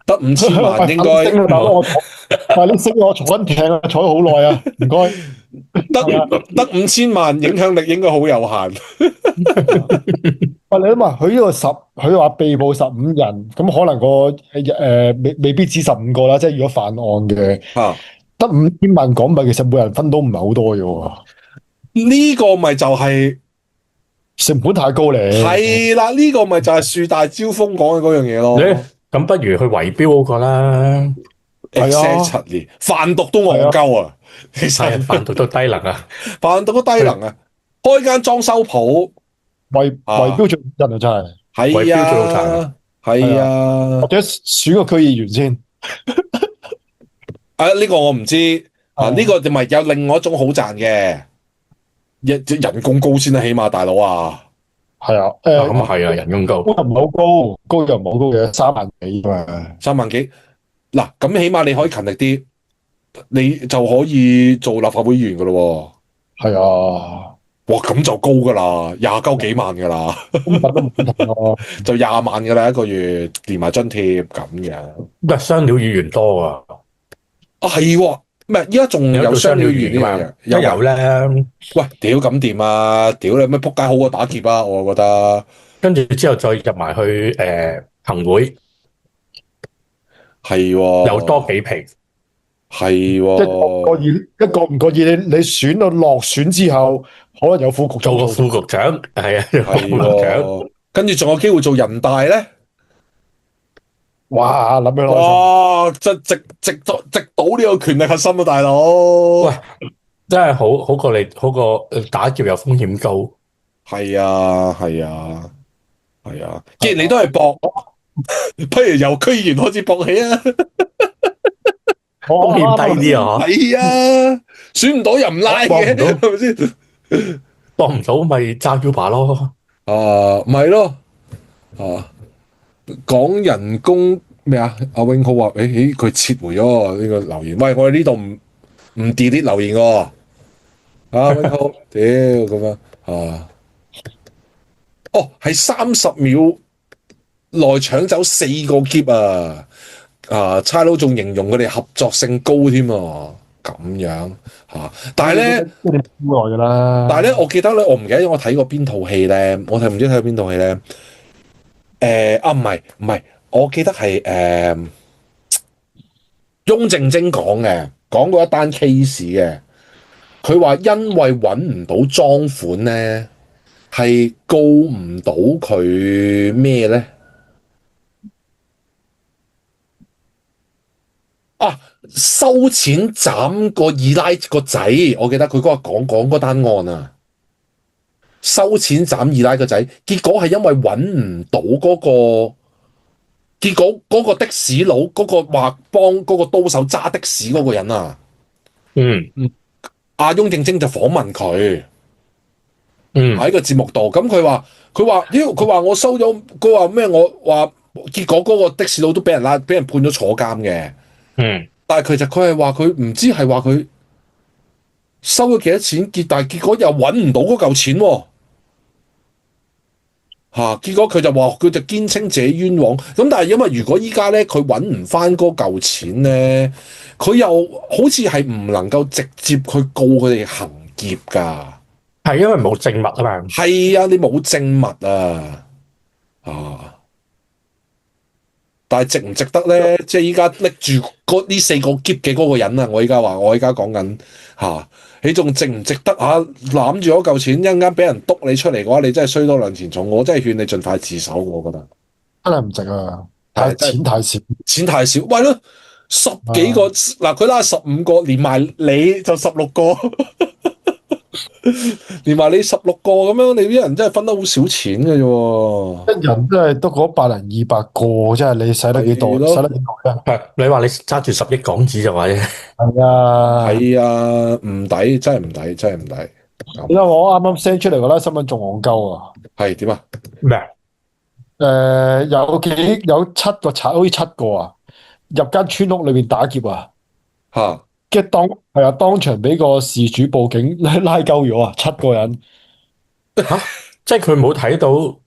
得5000萬應該。但係你升我坐緊艇啊，坐咗好耐啊，唔該。得5000萬影響力應該好有限。喂，你諗下，佢話被捕15人，咁可能未必止15個啦。即係如果犯案嘅，得5000萬港幣，其實每人分到唔係好多嘅喎。呢個咪就係成本太高嚟。係啦，呢個咪就係樹大招風講嘅嗰樣嘢咯。咁不如去圍標嗰個啦。Exactly，販毒都戇鳩啊！其實販毒都低能啊，販毒都低能啊！開間裝修鋪圍標最真啊，真係。係啊，係啊。或者選個區議員先。呢個我唔知。呢個就咪有另外一種好賺嘅，人工高先啦，起碼大佬啊。係啊，咁啊係啊，人工高。高又唔係好高，高又唔係好高嘅，3萬幾嘛。3萬幾。嗱，咁起碼你可以勤力啲，你就可以做立法會議員噶咯喎。係啊，哇，咁就高噶啦，29幾萬噶啦，就20萬噶啦一個月，連埋津貼咁樣。雙料議員多啊。係喎，唔係依家仲有雙料議員呢樣嘢，有咧。喂，屌咁掂啊！屌你咩撲街好過打劫啊！我覺得。跟住之後再入埋去行會。係喎，又多幾皮，係喎，一個唔覺意，你選到落選之後，可能有副局長做個副局長，係啊，係喎，跟住仲有機會做人大咧。哇！諗起攞，哇！真直到呢個權力核心啊，大佬。喂，真係好過打劫又風險高。係啊，係啊，係啊。既然你都係搏。不如由區議員開始搏起啊！風險低啲啊！係啊，選唔到又唔拉嘅，係咪先？搏唔到咪揸 Uber 咯。咪咯。講人工咩啊？阿永浩話：佢撤回咗呢個留言。喂，我哋呢度唔 delete 留言喎。永浩，屌咁樣哦，係30秒。內搶走4個篋啊！差佬仲形容佢哋合作性高添啊，咁樣但係咧，但係咧，我記得咧，我唔記得我睇過邊套戲咧，我唔知睇過邊套戲咧。唔係，我記得係翁靜晶講過一單 case 嘅，佢話因為揾唔到贓款咧，係告唔到佢咩咧？收錢斬個二奶個仔，我記得佢嗰日講嗰單案啊。收錢斬二奶個仔，結果係因為揾唔到嗰個，結果嗰個的士佬嗰個話幫嗰個刀手揸的士嗰個人啊。阿翁靜晶就訪問佢，喺個節目度，咁佢話我收咗，佢話咩？我話結果嗰個的士佬都俾人判咗坐監嘅。但係佢係話佢唔知係話佢收咗幾多錢，但係結果又揾唔到嗰嚿錢喎。結果佢就話佢就堅稱自己冤枉。咁但係因為如果依家咧佢揾唔翻嗰嚿錢咧，佢又好似係唔能夠直接去告佢哋行劫㗎。係因為冇證物啊嘛。係啊，你冇證物啊。但係值唔值得咧？即係依家拎住呢4個篋嘅嗰個人啊！我依家講緊你仲值唔值得攬住嗰嚿錢，一陣間俾人督你出嚟嘅話，你真係衰多兩錢重。我真係勸你盡快自首，我覺得真係唔值啊！錢太少，錢太少。喂咯，10幾個嗱，佢拉15個，連埋你就16個。連埋你16個咁樣，你啲人真係分得好少錢嘅啫。一人真係得嗰100零200個，真係你使得幾多？使得幾多啫？你話你揸住10億港紙就話啫。係啊，唔抵，真係唔抵，真係唔抵。因為我啱啱 send 出嚟嗰單新聞仲戇鳩啊。係點啊？咩？有7個賊，好似7個啊，入間村屋裏面打劫啊。跟住當場俾個事主報警拉鳩咗啊，7個人。嚇，即係佢冇睇到，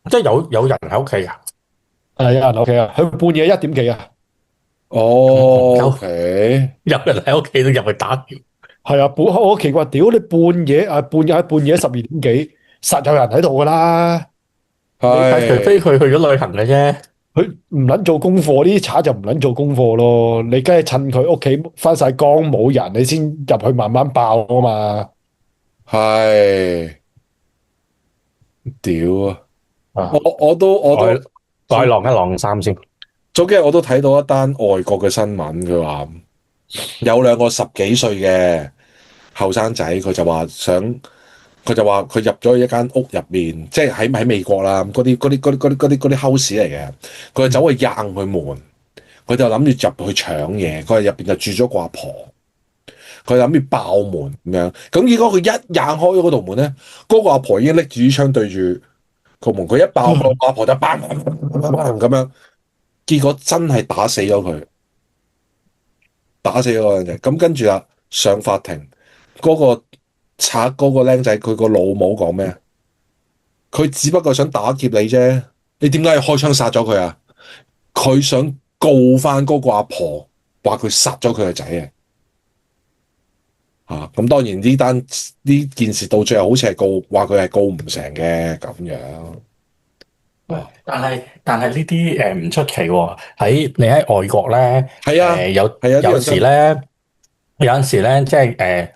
即係有人喺屋企㗎。有人喺屋企啊，佢半夜1點幾啊。哦，OK，有人喺屋企都入去打劫。係啊，我奇怪，屌你半夜12點幾，實有人喺度㗎啦。係除非佢去咗旅行嘅啫。佢唔撚做功課，呢啲賊就唔撚做功課咯。你梗係趁佢屋企翻晒光冇人，你先入去慢慢爆啊嘛。係，屌啊！啊，我都再晾一晾衫先。早幾日我都睇到一單外國嘅新聞，佢話有兩個10幾歲嘅後生仔，佢就話佢入咗去一間屋入面，即係喺美國啦，嗰啲 house 嚟嘅，佢就走去硬佢門，佢就諗住入去搶嘢，佢入邊就住咗個阿婆，佢諗住爆門咁樣，咁結果佢一硬開咗嗰道門咧，嗰個阿婆已經拎住支槍對住個門，佢一爆個阿婆就 bang 咁樣，結果真係打死咗佢，打死咗個人，咁跟住啦上法庭，嗰個賊嗰個僆仔，佢個老母講咩啊？佢只不過想打劫你啫，你點解要開槍殺咗佢啊？佢想告翻嗰個阿婆，話佢殺咗佢個仔啊！咁當然呢件事到最後好似係話佢係告唔成嘅咁樣。但係呢啲唔出奇喎。你喺外國咧，係啊，有時咧，即係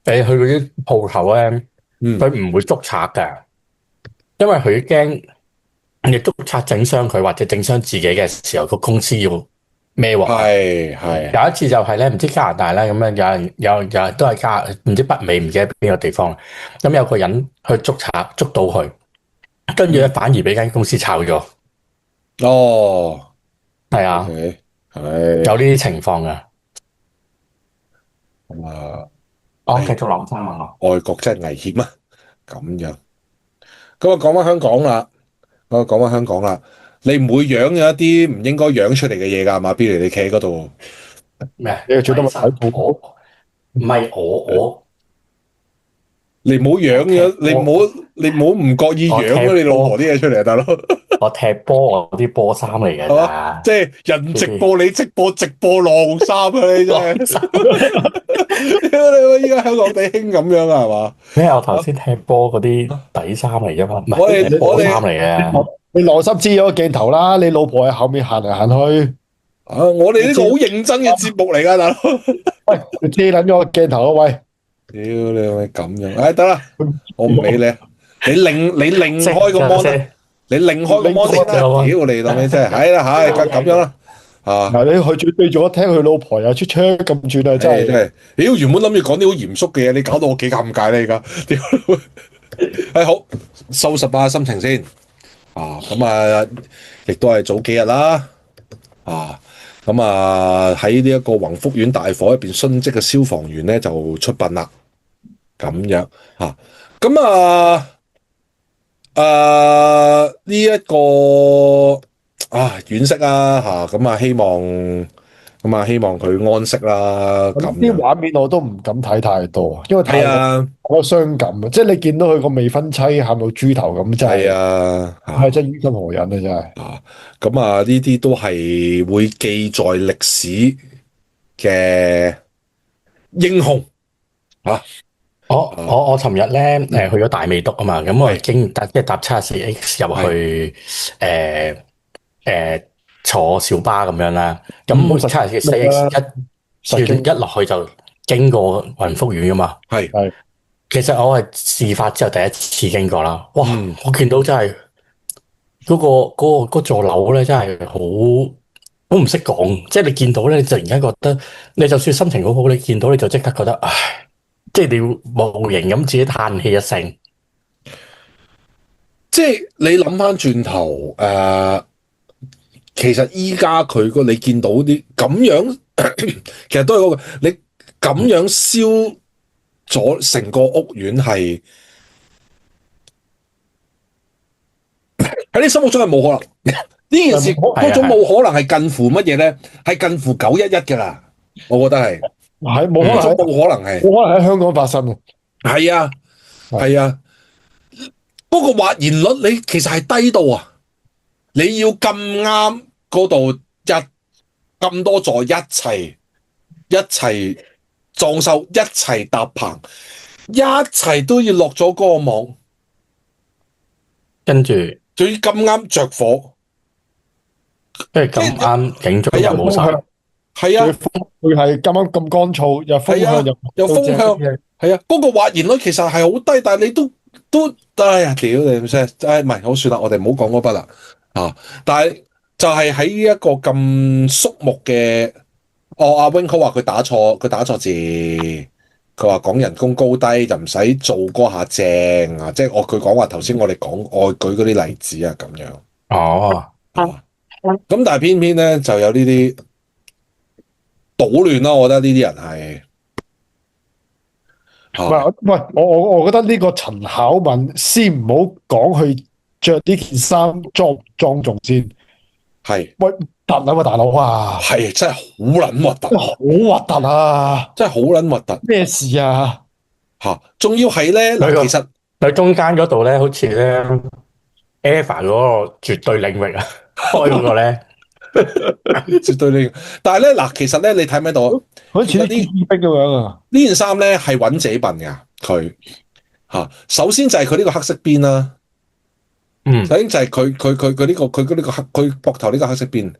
你去嗰啲鋪頭咧，佢唔會捉賊㗎，因為佢驚你捉賊整傷佢或者整傷自己嘅時候，個公司要孭鑊。係有一次就係咧，唔知加拿大咧咁樣，有人都係唔知北美唔記得邊個地方，咁有個人去捉賊捉到佢，跟住咧反而俾間公司炒咗。哦，係啊，係有呢啲情況㗎。咁啊，我繼續諗翻啊，外國真係危險啊！咁樣，咁啊講翻香港啦，你唔會養有一啲唔應該養出嚟嘅嘢㗎係嘛？Billy，你企喺嗰度咩？你最多咪睇鋪？唔係我。你唔好養咗，你唔好唔覺意養咗你老婆啲嘢出嚟啊，大佬！我踢波，我啲波衫嚟嘅咋，即係人直播你直播晾衫啊！你真係，你依家香港地興咁樣啊，係嘛？咩？我頭先踢波嗰啲底衫嚟啫嘛，唔係波衫嚟嘅。你晾衫知咗個鏡頭啦，你老婆喺後面行嚟行去。我哋呢個好認真嘅節目嚟㗎，大佬。喂，你遮撚咗個鏡頭啊！喂，屌你咪咁樣，得啦，我唔理你，你擰開個 mon，你擰開個 mon 先啦，屌你老味真係，係啦，咁樣啦，嗱你去對住我聽佢老婆又出槍咁轉啊，真係，屌原本諗住講啲好嚴肅嘅嘢，你搞到我幾尷尬咧而家，屌，好收拾下心情先，咁啊，亦都係早幾日啦，咁啊喺呢一個宏福苑大火入邊殉職嘅消防員咧就出殯啦。咁樣咁呢一個惋惜啦咁希望佢安息啦。咁啲畫面我都唔敢睇太多，因為太過傷感啊！即係你見到佢個未婚妻喊到豬頭咁，真係係真於心何忍啊！真係咁呢啲都係會記在歷史嘅英雄我尋日咧去咗大美督啊嘛，咁我係搭74X 入去坐小巴咁樣啦，咁74X 一落去就經過宏福苑噶嘛，係，其實我係事發之後第一次經過啦，哇！我見到真係嗰座樓咧真係好唔識講，即係你見到咧，你突然間覺得你就算心情好好，你見到你就即刻覺得唉。即係你要無形咁自己嘆氣一聲，即係你諗翻轉頭，其實依家你見到啲咁樣，其實都係嗰個你咁樣燒咗成個屋苑係喺你心目中係冇可能呢件事，嗰種冇可能係近乎乜嘢咧？係近乎911㗎啦，我覺得係。冇可能係，冇可能係，冇可能喺香港發生啊！係啊，係啊，嗰個發言率你其實係低到啊，你要咁啱嗰度咁多座一齊裝修，一齊搭棚，一齊都要落咗嗰個網，跟住仲要咁啱着火，即係咁啱景象又冇晒，係啊，佢係咁啱咁乾燥，又風向又風向，係啊，嗰個發言率其實係好低，但係你都哎呀屌你唔識，唔係好算啦，我哋唔好講嗰筆啦啊！但係就係喺呢一個咁肅穆嘅，阿 Wing 話佢打錯字，佢話講人工高低就唔使做嗰下正啊，即係佢講話頭先我哋我舉嗰啲例子啊咁樣。哦，咁但係偏偏咧就有呢啲搗亂啦，我覺得呢啲人係。喂，我覺得呢個陳巧敏先唔好講佢着呢件衫莊重先，係喂突啊嘛大佬啊，係真係好撚核突，好核突啊，真係好撚核突，咩事啊？仲要係咧嗱，其實佢中間嗰度咧，好似咧 Eva 嗰個絕對領域啊，開嗰個咧。絕對呢，但係咧嗱，其實咧你睇唔睇到啊？好似啲兵咁樣啊！呢件衫咧係揾自己笨噶，佢首先就係佢呢個黑色邊啦，首先就係佢呢個佢膊頭呢個黑色邊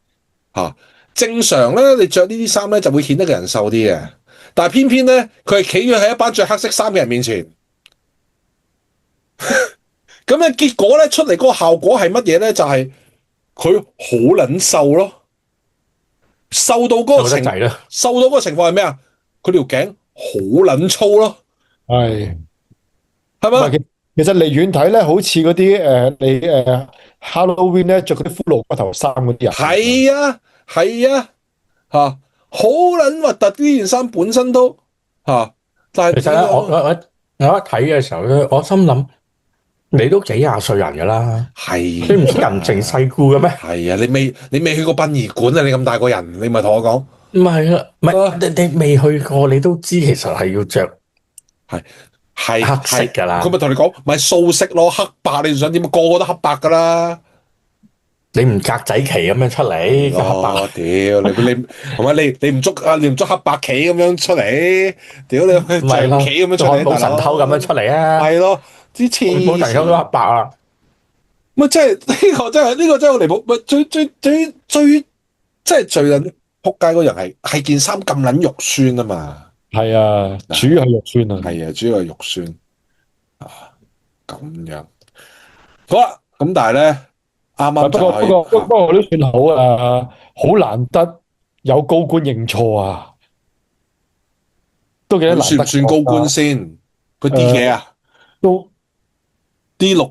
正常咧，你着呢啲衫咧就會顯得個人瘦啲嘅，但係偏偏咧佢係企咗喺一班着黑色衫嘅人面前，咁咧結果咧出嚟嗰個效果係乜嘢咧？就係佢好撚瘦咯。瘦到嗰個情況係咩啊？佢條頸好撚粗咯，係嘛？其實離遠睇咧，好似嗰啲你Halloween 咧着嗰啲骷髏骨頭衫嗰啲人，係啊，好撚核突！呢件衫本身都但係其實咧，我一睇嘅時候咧，我心諗你都幾廿歲人噶啦，你唔知人情世故嘅咩？係啊，你未去過殯儀館啊？你咁大個人，你咪同我講。唔係啊，唔係你未去過，你都知其實係要着係黑色噶啦。佢咪同你講，咪素色咯，黑白你想點？個個都黑白噶啦。你唔格仔旗咁樣出嚟，黑白。屌你係咪你唔捉黑白旗咁樣出嚟？屌你象棋咁樣出嚟，冇神偷咁樣出嚟啊！係咯，之前冇神偷都黑白啊！咪即係呢個真係好離譜。咪最即係最撚仆街嗰人係件衫咁撚肉酸啊嘛。係啊，主要係肉酸啊。係啊，主要係肉酸咁樣。好啦，咁但係咧，啱啱就係不過我都算好啊，好難得有高官認錯啊，都幾難得。算唔算高官先？佢 D 幾啊？都 D 六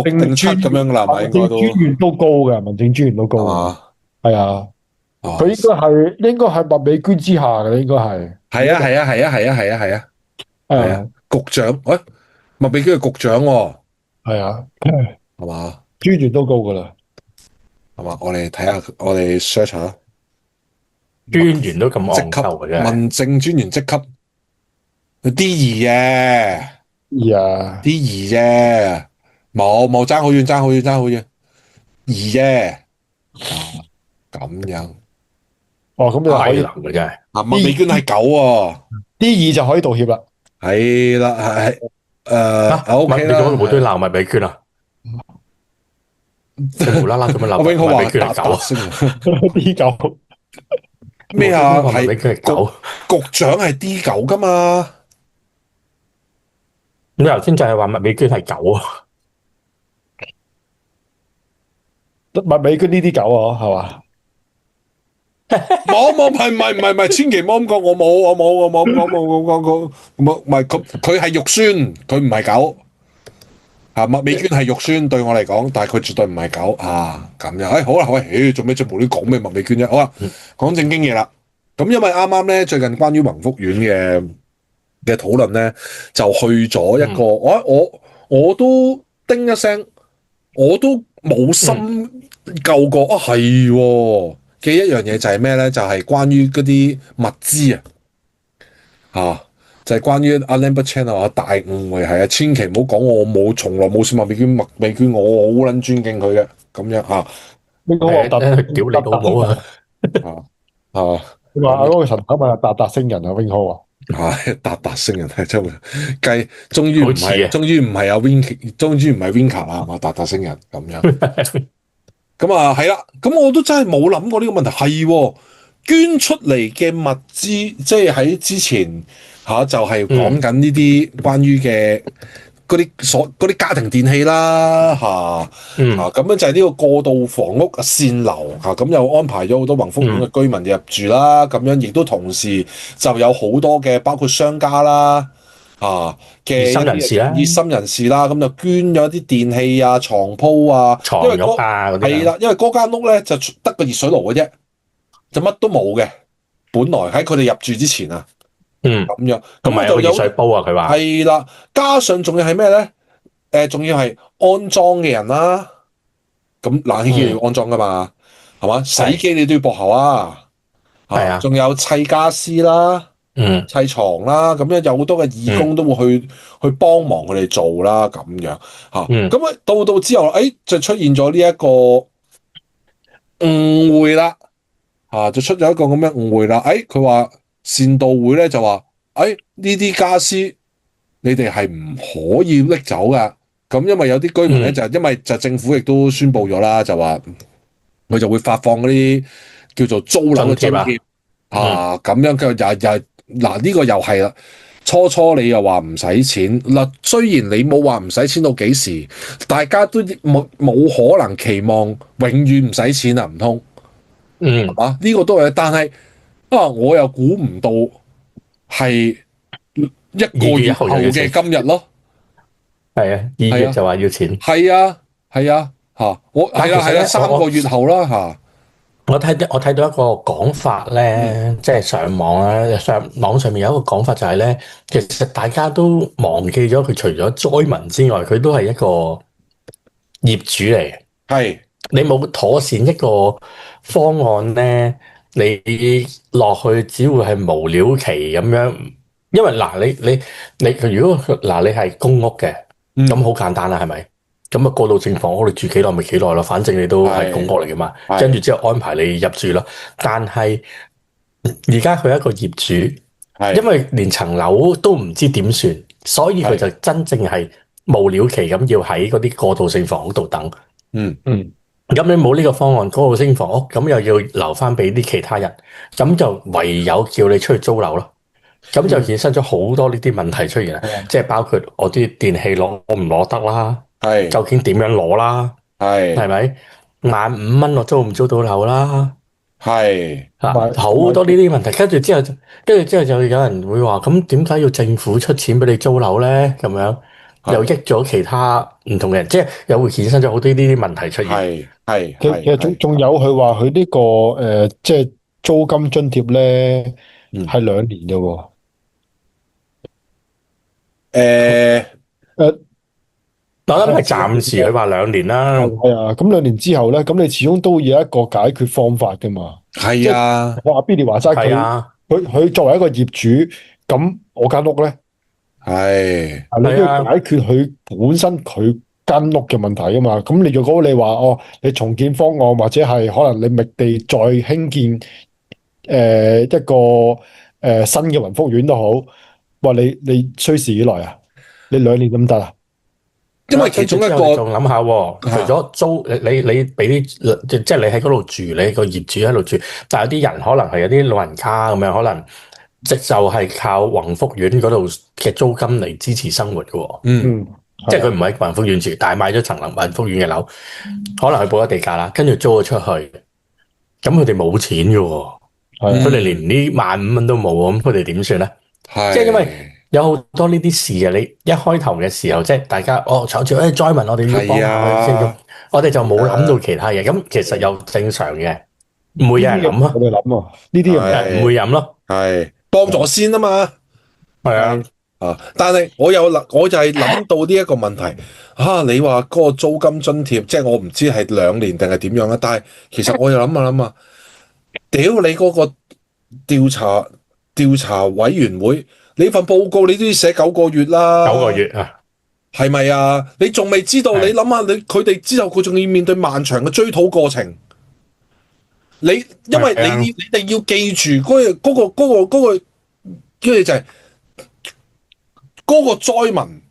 定七咁樣啦，係咪？應該都。民政專員都高嘅，民政專員都高。係啊，佢應該係麥美娟之下嘅，應該係。係啊，局長，喂，麥美娟係局長喎。係啊，係嘛？專員都高噶啦，係嘛？我哋睇下，我哋 search 下，專員都咁戇鳩嘅啫。民政專員職級 D 2嘅，D 2啫，冇爭好遠，2啫，咁樣。哦，咁就可以能嘅真係。麥美娟係9喎，D 2就可以道歉啦。係啦，OK 啦。你做乜鬧麥美娟啊？你無啦啦做乜鬧麥美娟係9 ？D 9咩啊？係麥美娟係9，局長係 D 9噶嘛？你頭先就係話麥美娟係9啊？麥美娟呢啲9啊，係嘛？冇，唔係，千祈唔好咁講，我冇，唔係佢係肉酸，佢唔係9麥美娟係肉酸對我嚟講，但係佢絕對唔係9咁樣。好啦，喂，做咩無端講咩麥美娟啫？好啦，講正經嘢啦。咁因為啱啱咧最近關於宏福苑嘅討論咧，就去咗一個我都叮一聲，我都冇深究過係嘅一樣嘢就係咩咧？就係關於嗰啲物資就係關於阿 Lambert Chan 啊，大誤會係啊，千祈唔好講我冇，從來冇說麥美娟，我好撚尊敬佢嘅咁樣嚇。呢個我屌你老母啊！你話嗰個神口咪達達星人啊 Wing Ho 啊？達達星人係真係終於唔係阿 Win， 終於唔係 Winka 啦，係嘛？達達星人咁樣。咁啊係啦，咁我都真係冇諗過呢個問題係捐出嚟嘅物資，即係喺之前就係講緊呢啲關於嘅嗰啲家庭電器啦咁樣就係呢個過渡房屋線樓咁又安排咗好多宏福苑嘅居民入住啦，咁樣亦都同時就有好多嘅包括商家啦嘅熱心人士啦，咁就捐咗啲電器啊、床鋪啊、床褥啊嗰啲係啦，因為嗰間屋咧就得個熱水爐嘅啫，就乜都冇嘅。本來喺佢哋入住之前啊，咁樣咁就有熱水煲啊，佢話係啦，加上仲要係咩咧？仲要係安裝嘅人啦，咁冷氣機要安裝噶嘛，係嘛？洗機你都要駁喉啊，係啊，仲有砌家私啦。砌床啦，咁樣有好多嘅義工都會去幫忙佢哋做啦，咁樣咁到之後，就出現咗呢一個誤會啦，就出咗一個咁樣誤會啦。佢話善導會咧就話，呢啲家私你哋係唔可以拎走噶，咁因為有啲居民咧就因為就政府亦都宣布咗啦，就話佢就會發放嗰啲叫做租樓嘅津貼咁樣佢又。嗱呢個又係啦，初你又話唔使錢嗱，雖然你冇話唔使錢到幾時，大家都冇可能期望永遠唔使錢啊，唔通係嘛？呢個都係，但係我又估唔到係一個月後嘅今日咯。係啊，2月就話要錢。係啊我係啦3個月後啦我睇到一個講法咧，即係上網咧，網上面有一個講法就係咧，其實大家都忘記咗佢除咗災民之外，佢都係一個業主嚟嘅。係你冇妥善一個方案咧，你落去只會係無了期咁樣。因為你如果你係公屋嘅，咁好簡單啦，係咪？咁啊，過渡性房屋你住幾耐咪幾耐咯，反正你都係公屋嚟噶嘛，跟住之後安排你入住咯。但係而家佢係一個業主，因為連層樓都唔知點算，所以佢就真正係無了期咁要喺嗰啲過渡性房屋度等。咁你冇呢個方案，過渡性房屋咁又要留翻俾啲其他人，咁就唯有叫你出去租樓咯。咁就衍生咗好多呢啲問題出現啦，即係包括我啲電器攞唔攞得啦。究竟點樣攞啦？係咪15,000蚊我租唔租到樓啦？好多呢啲問題，跟住之後就有人會話：咁點解要政府出錢俾你租樓咧？咁樣又益咗其他唔同嘅人，即係又會衍生咗好多呢啲問題出現。其實仲有佢話佢呢個即係租金津貼咧係2年嘅喎。我諗係暫時，佢話2年啦。係啊，咁2年之後咧，咁你始終都要有一個解決方法噶嘛。係啊，我阿 Billy 話齋佢作為一個業主，咁我間屋咧你都要解決佢本身佢間屋嘅問題噶嘛。咁你如果你話你重建方案或者係可能你覓地再興建一個新嘅宏福苑都好，話你需時幾耐啊？你2年咁得啊？因為其中一個仲諗下，除咗租你俾啲即係你喺嗰度住，你個業主喺度住，但係有啲人可能係有啲老人家咁樣，可能就係靠宏福苑嗰度嘅租金嚟支持生活嘅。即係佢唔喺宏福苑住，但係買咗層宏福苑嘅樓，可能佢報咗地價啦，跟住租咗出去，咁佢哋冇錢嘅，佢哋連呢15,000蚊都冇，咁佢哋點算咧？即係因為有好多呢啲事啊！你一開頭嘅時候，即係大家吵住災民，我哋要幫下佢先，我哋就冇諗到其他嘢。咁其實又正常嘅，唔會有人諗咯。我哋諗呢啲人唔會諗咯。係幫助先啊嘛。係但係我就係諗到呢一個問題你話嗰個租金津貼，即係我唔知係2年定係點樣啦。但係其實我又諗屌你嗰個調查委員會。你份報告你都要寫9個月啦，9個月啊，係咪啊？你仲未知道？你諗下，佢哋之後佢仲要面對漫長嘅追討過程。因為你哋要記住嗰個就係嗰個災民，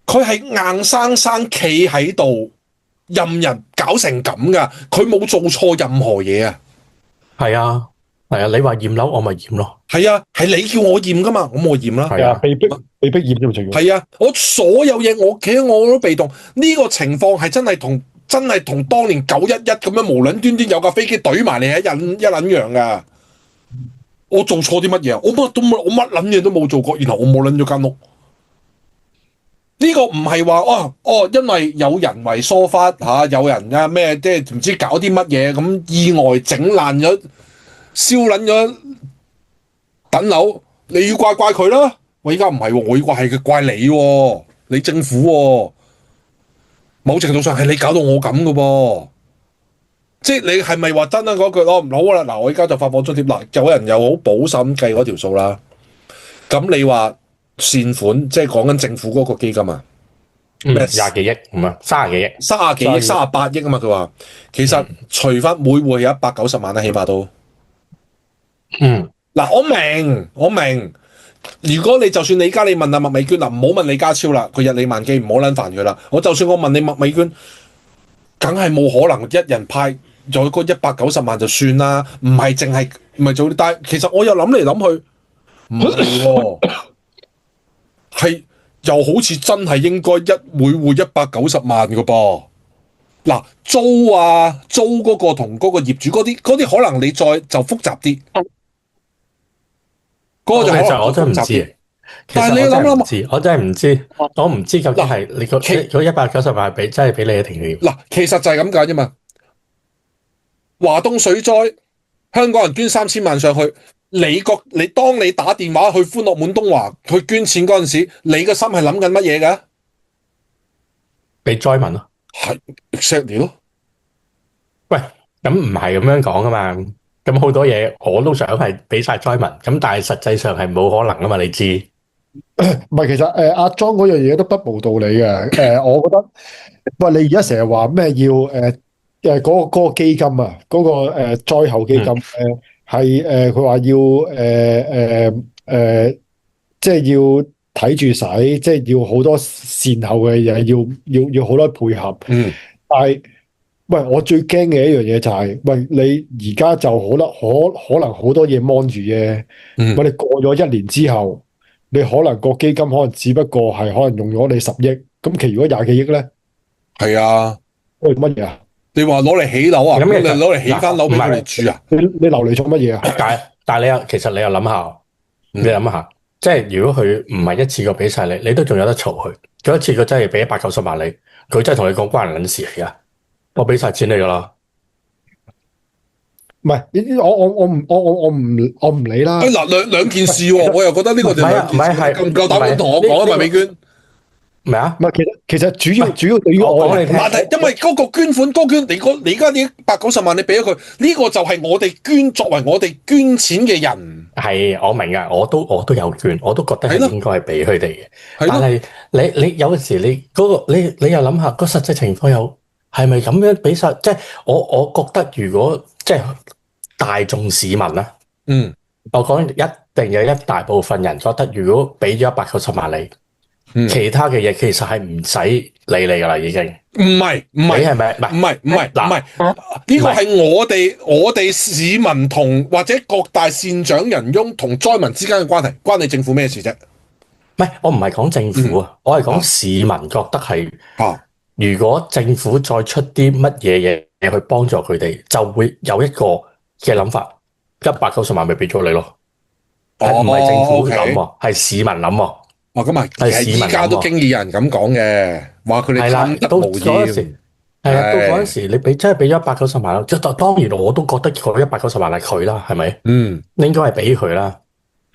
佢係硬生生企喺度，任人搞成咁噶，佢冇做錯任何嘢啊！係啊，你話驗樓我咪驗咯。係啊，係你叫我驗噶嘛，咁我驗啦。係啊，被逼驗呢個情況。係啊，我所有嘢我企喺我都被動。呢個情況係真係同當年911咁樣無撚端端有架飛機懟埋你一撚樣噶。我做錯啲乜嘢啊？我乜撚嘢都冇做過，然後我冇撚咗間屋。呢個唔係話因為有人為疏忽有人啊咩，即係唔知搞啲乜嘢咁意外整爛咗、燒撚咗等樓，你要怪佢啦。我依家唔係喎，我依家係怪你喎，你政府喎。某程度上係你搞到我咁嘅噃。即係你係咪話真啊嗰句唔好啦？嗱，我而家就發放津貼嗱，有人又好保守計嗰條數啦。咁你話善款，即係講緊政府嗰個基金啊？咩20幾億咁啊？30幾億，30幾億，38億啊嘛？佢話其實除翻每戶有190萬啦，起碼都。嗱，我明。如果你就算你問阿麥美娟嗱，唔好問李家超啦，佢日理萬機，唔好撚煩佢啦。我就算我問你麥美娟，梗係冇可能一人派咗嗰190萬就算啦，唔係做，但係其實我又諗嚟諗去，唔係喎，係又好似真係應該每戶190萬嘅噃。嗱，租嗰個同嗰個業主嗰啲可能你再就複雜啲。嗰個就係我真係唔知，但係你諗，我真係唔知，我唔知究竟係你嗰190萬真係俾你一停了。嗱，其實就係咁解啫嘛。華東水災，香港人捐3000萬上去，當你打電話去歡樂滿東華去捐錢嗰陣時，你個心係諗緊乜嘢嘅？俾災民咯，係 exactly 咯。喂，咁唔係咁樣講噶嘛？咁好多嘢我都想係俾晒災民，咁但係實際上係冇可能噶嘛？你知？唔係，其實阿莊嗰樣嘢都不無道理嘅。我覺得，喂，你而家成日話咩要嗰個基金啊，嗰個災後基金係佢話要即係要睇住使，即係要好多善後嘅嘢，要好多配合。但係喂，我最驚嘅一樣嘢就係，喂，你而家就可能好多嘢掹住啫。喂，你過咗1年之後，你可能個基金可能只不過係可能用咗你10億，咁其餘嗰20幾億咧？係啊，喂，乜嘢啊？你話攞嚟起樓啊？咁你攞嚟起翻樓俾佢哋住啊？你留嚟做乜嘢啊？但係其實你又諗下，你諗下，即係如果佢唔係一次過俾晒你，你都仲有得嘈佢。佢一次過真係俾190萬你，佢真係同你講關人撚事嚟噶。我俾晒錢你噶啦，唔係我唔理啦。嗱，兩件事喎，我又覺得呢個就唔係唔夠膽同我講啊，麥美娟。咩啊？唔係，其實主要對於我講你聽，因為嗰個捐款你而家啲190萬你俾咗佢，呢個就係我哋作為我哋捐錢嘅人。係，我明啊，我都有捐，我都覺得係應該係俾佢哋嘅。但係你有時你嗰個你又諗下個實際情況又係咪咁樣俾晒？即係我覺得如果即係大眾市民啦，我講一定有一大部分人覺得如果俾咗190萬你。其他嘅嘢其實係唔使理你噶啦，已經唔係，你係咪？唔係，呢個係我哋市民同或者各大善長人翁同災民之間嘅關係，關你政府咩事啫？唔係，我唔係講政府啊，我係講市民覺得係如果政府再出啲乜嘢嘢去幫助佢哋，就會有一個嘅諗法，190萬咪俾咗你咯，唔係政府諗，係市民諗。咁啊，而家都經已有人咁講嘅，話佢哋貪得無厭。係啊，到嗰陣時你真係俾咗190萬啦，當然我都覺得嗰190萬係佢啦，係咪？應該係俾佢啦。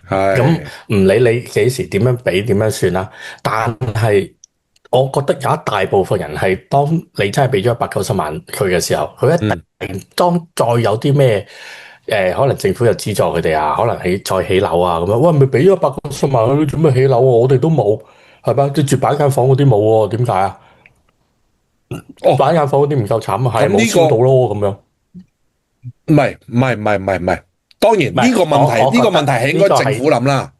係。咁唔理你幾時點樣俾點樣算啦，但係我覺得有一大部分人係當你真係俾咗190萬佢嘅時候，佢一定當再有啲咩可能政府又資助佢哋啊，可能再起樓啊咁樣。喂，咪俾咗190萬，你做咩起樓啊？我哋都冇，係咪？你住板間房嗰啲冇喎，點解啊？板間房嗰啲唔夠慘啊，係冇燒到咯咁樣。唔係，當然呢個問題係應該政府諗啦。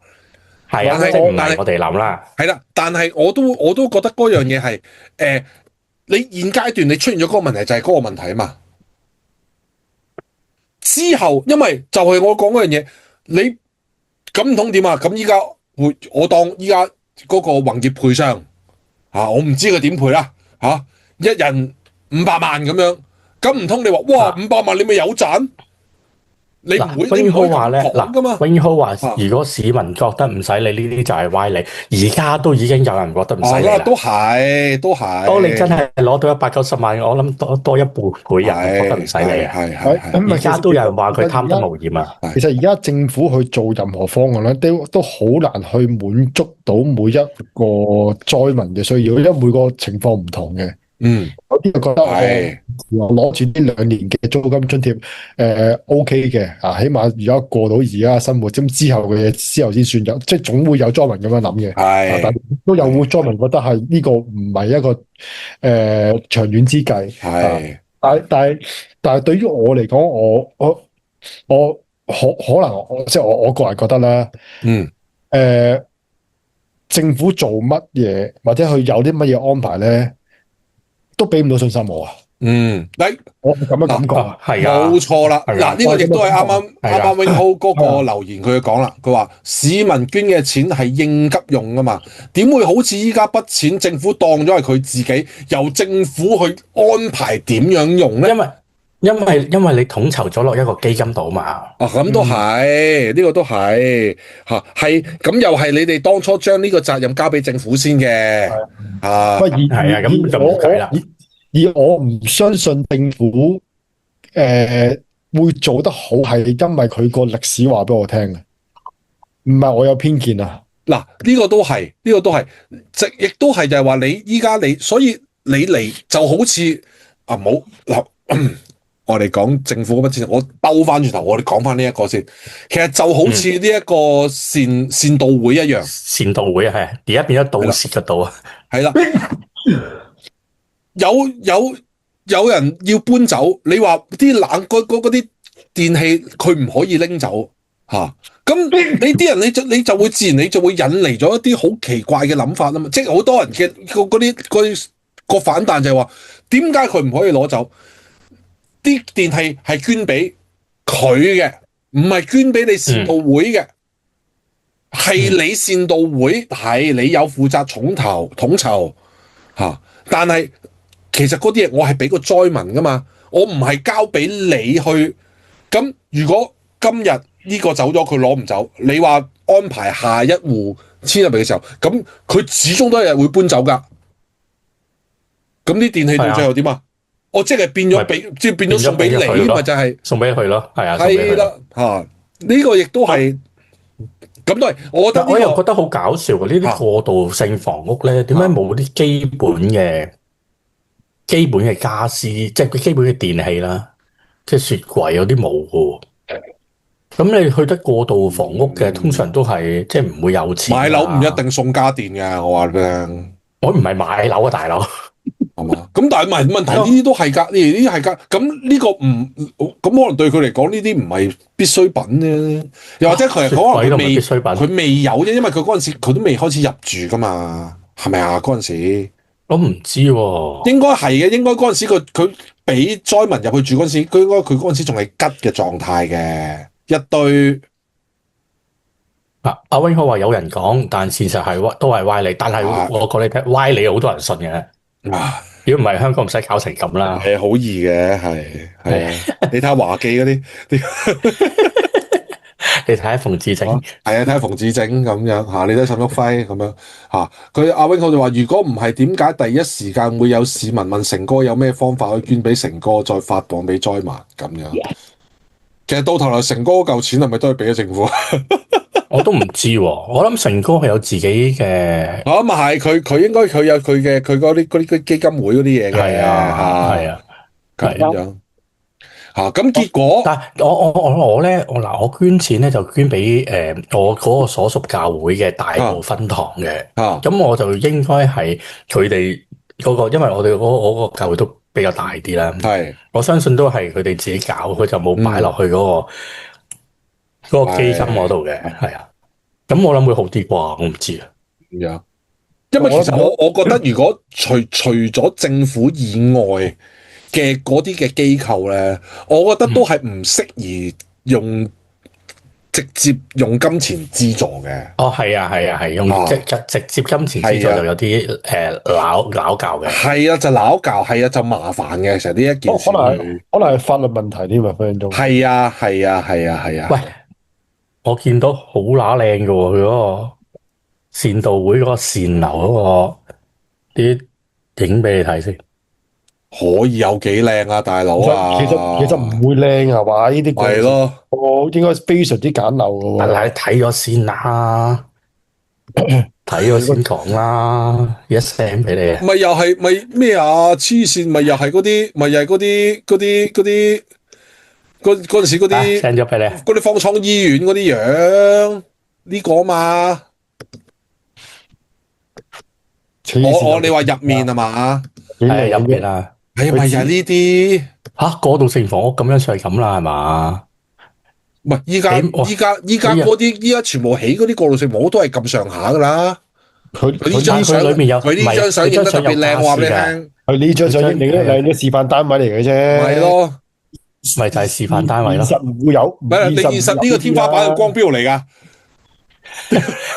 係啊，即係唔係我哋諗啦。係啦，但係我都覺得嗰樣嘢係你現階段你出現咗嗰個問題就係嗰個問題啊嘛。之後因為就係我講嗰樣嘢，你咁唔通點啊？咁依家我當依家嗰個宏業賠償我唔知佢點賠啦一人500萬咁樣，咁唔通你話哇500萬你咪有賺？你唔會永浩話咧，㗎嘛？永浩話如果市民覺得唔使理呢啲就係歪理，而家都已經有人覺得唔使理啦。都係。當你真係攞到190萬，我諗多一倍人覺得唔使理啊。係。而家都有人話佢貪得無厭啊。其實而家政府去做任何方案咧，都好難去滿足到每一個災民嘅需要，因為每個情況唔同嘅。有啲就覺得我攞住呢2年嘅租金津貼，OK 嘅起碼而家過到而家生活，咁之後嘅嘢之後先算有，即係總會有災民咁樣諗嘅。但都有會災民覺得係呢個唔係一個長遠之計。但係對於我嚟講，我可能即係我個人覺得咧，政府做乜嘢或者佢有啲乜嘢安排咧？都俾唔到信心我啊！我咁樣感覺係啊，冇錯啦。嗱，呢個亦都係啱永浩嗰個留言佢講啦。佢話市民捐嘅錢係應急用噶嘛，點會好似依家筆錢政府當咗係佢自己，由政府去安排點樣用咧？因為你統籌咗落一個基金度嘛。咁都係，呢個都係係咁又係你哋當初將呢個責任交俾政府先嘅咁就冇計啦。而我唔相信政府會做得好，係因為佢個歷史話俾我聽嘅，唔係我有偏見啊。嗱，呢個都係，亦都係就係話你依家所以你嚟就好似冇嗱。我哋講政府嗰筆錢，我兜翻轉頭，我哋講翻呢一個先。其實就好似呢一個善道會一樣，善道會係而家變咗盜竊嘅道啊，係啦。有人要搬走，你話啲嗰啲電器佢唔可以拎走咁你啲人你就會自然你就會引嚟咗一啲好奇怪嘅諗法啊嘛，即係好多人嘅嗰啲個反彈就係話，點解佢唔可以攞走？啲電器係捐俾佢嘅，唔係捐俾你善道會嘅，係你善道會，係你有負責統籌但係其實嗰啲嘢我係俾個災民噶嘛，我唔係交俾你去。咁如果今日呢個走咗，佢攞唔走，你話安排下一戶遷入嚟嘅時候，咁佢始終都係會搬走噶。咁啲電器到最後點啊？我即係變咗即係變咗送俾你，咪就係送俾佢咯。係啊，係啦呢個亦都係咁都係。我覺得我又覺得好搞笑嘅呢啲過渡性房屋咧，點解冇啲基本嘅家私，即係佢基本嘅電器啦，即係雪櫃有啲冇嘅。咁你去得過渡房屋嘅，通常都係即係唔會有錢。買樓唔一定送家電嘅，我話俾你聽。我唔係買樓啊，大佬。係嘛？咁但係問題呢啲都係㗎，呢啲係㗎。咁呢個唔咁可能對佢嚟講呢啲唔係必需品啫。又或者佢可能佢未有啫，因為佢嗰陣時佢都未開始入住㗎嘛，係咪啊？嗰陣時我唔知喎，應該係嘅。應該嗰陣時佢俾災民入去住嗰陣時，佢嗰陣時仲係吉嘅狀態嘅一堆。阿永浩話有人講，但事實係都係歪理。但係我講你聽，歪理好多人信嘅。如果唔係香港唔使搞成咁啦，係好易嘅，係你睇下華記嗰啲，你睇下馮智政，係啊，睇下馮智政咁樣你睇沈旭輝咁樣佢阿永浩就話：如果唔係，點解第一時間會有市民問成哥有咩方法去捐俾成哥，再發放俾災民咁樣？Yeah. 其實到頭來成哥嗰嚿錢係咪都係俾咗政府？我都唔知喎，我諗成哥係有自己嘅。我諗係佢應該佢有佢嗰啲基金會嗰啲嘢嘅。係啊，咁樣。咁結果，但係我咧，我捐錢咧就捐俾我嗰個所屬教會嘅大埔分堂嘅，咁我就應該係佢哋嗰個，因為我哋嗰個教會都比較大啲啦，我相信都係佢哋自己搞，佢就冇擺落去嗰個基金嗰度嘅，係啊，咁我諗會好啲啩，我唔知啊，咁樣，因為其實我覺得如果除咗政府以外嘅嗰啲嘅機構咧，我覺得都係唔適宜直接用金錢資助嘅。哦，係啊，用直接金錢資助就有啲拗教嘅。係啊，就拗教，係啊，就麻煩嘅。其實呢一件事，可能係法律問題添啊，分分鐘。係啊。喂，我見到好乸靚嘅喎，佢嗰個善道會嗰個善樓嗰個啲影俾你睇先。可以有幾靚啊，大佬啊！其實唔會靚係嘛？呢啲係咯，我應該非常之簡陋嘅喎。但係你睇咗先啦，睇咗先講啦，一聲俾你啊！咪又係咪咩啊？黐線，咪又係嗰啲，咪又係嗰啲嗰陣時嗰啲 send 咗俾你，嗰啲方艙醫院嗰啲樣呢個嘛？你話入面係嘛？係入面啊！係咪就係呢啲過渡性房屋咁樣就係咁啦，係嘛？唔係依家嗰啲，依家全部起嗰啲過渡性房屋都係咁上下噶啦。佢呢張相裏面有，佢呢張相影得特別靚，我話俾你聽。佢呢張相影係啲示範單位嚟嘅啫。係咯，咪就係示範單位咯。現實唔會有。唔係你現實呢個天花板嘅光標嚟㗎。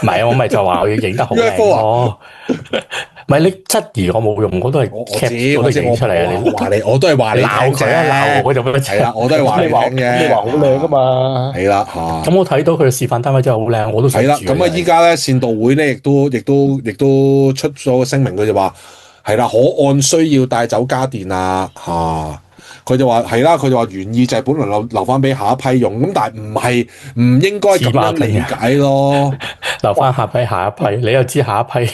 唔係我咪就話我要影得好靚咯。唔係你質疑我冇用，我都係 cap 我都影出嚟啊！你話你，我都係話你鬧佢啊！鬧我就乜係啦，我都係話你講嘅。你話好靚㗎嘛？係啦嚇。咁我睇到佢嘅示範單位真係好靚，我都想住。係啦，咁啊依家咧善道會咧亦都出咗個聲明，佢就話係啦，可按需要帶走家電啊嚇。佢就話係啦，佢就話原意就係本來留翻俾下一批用，咁但係唔應該咁樣理解咯。留翻下一批，你又知下一批。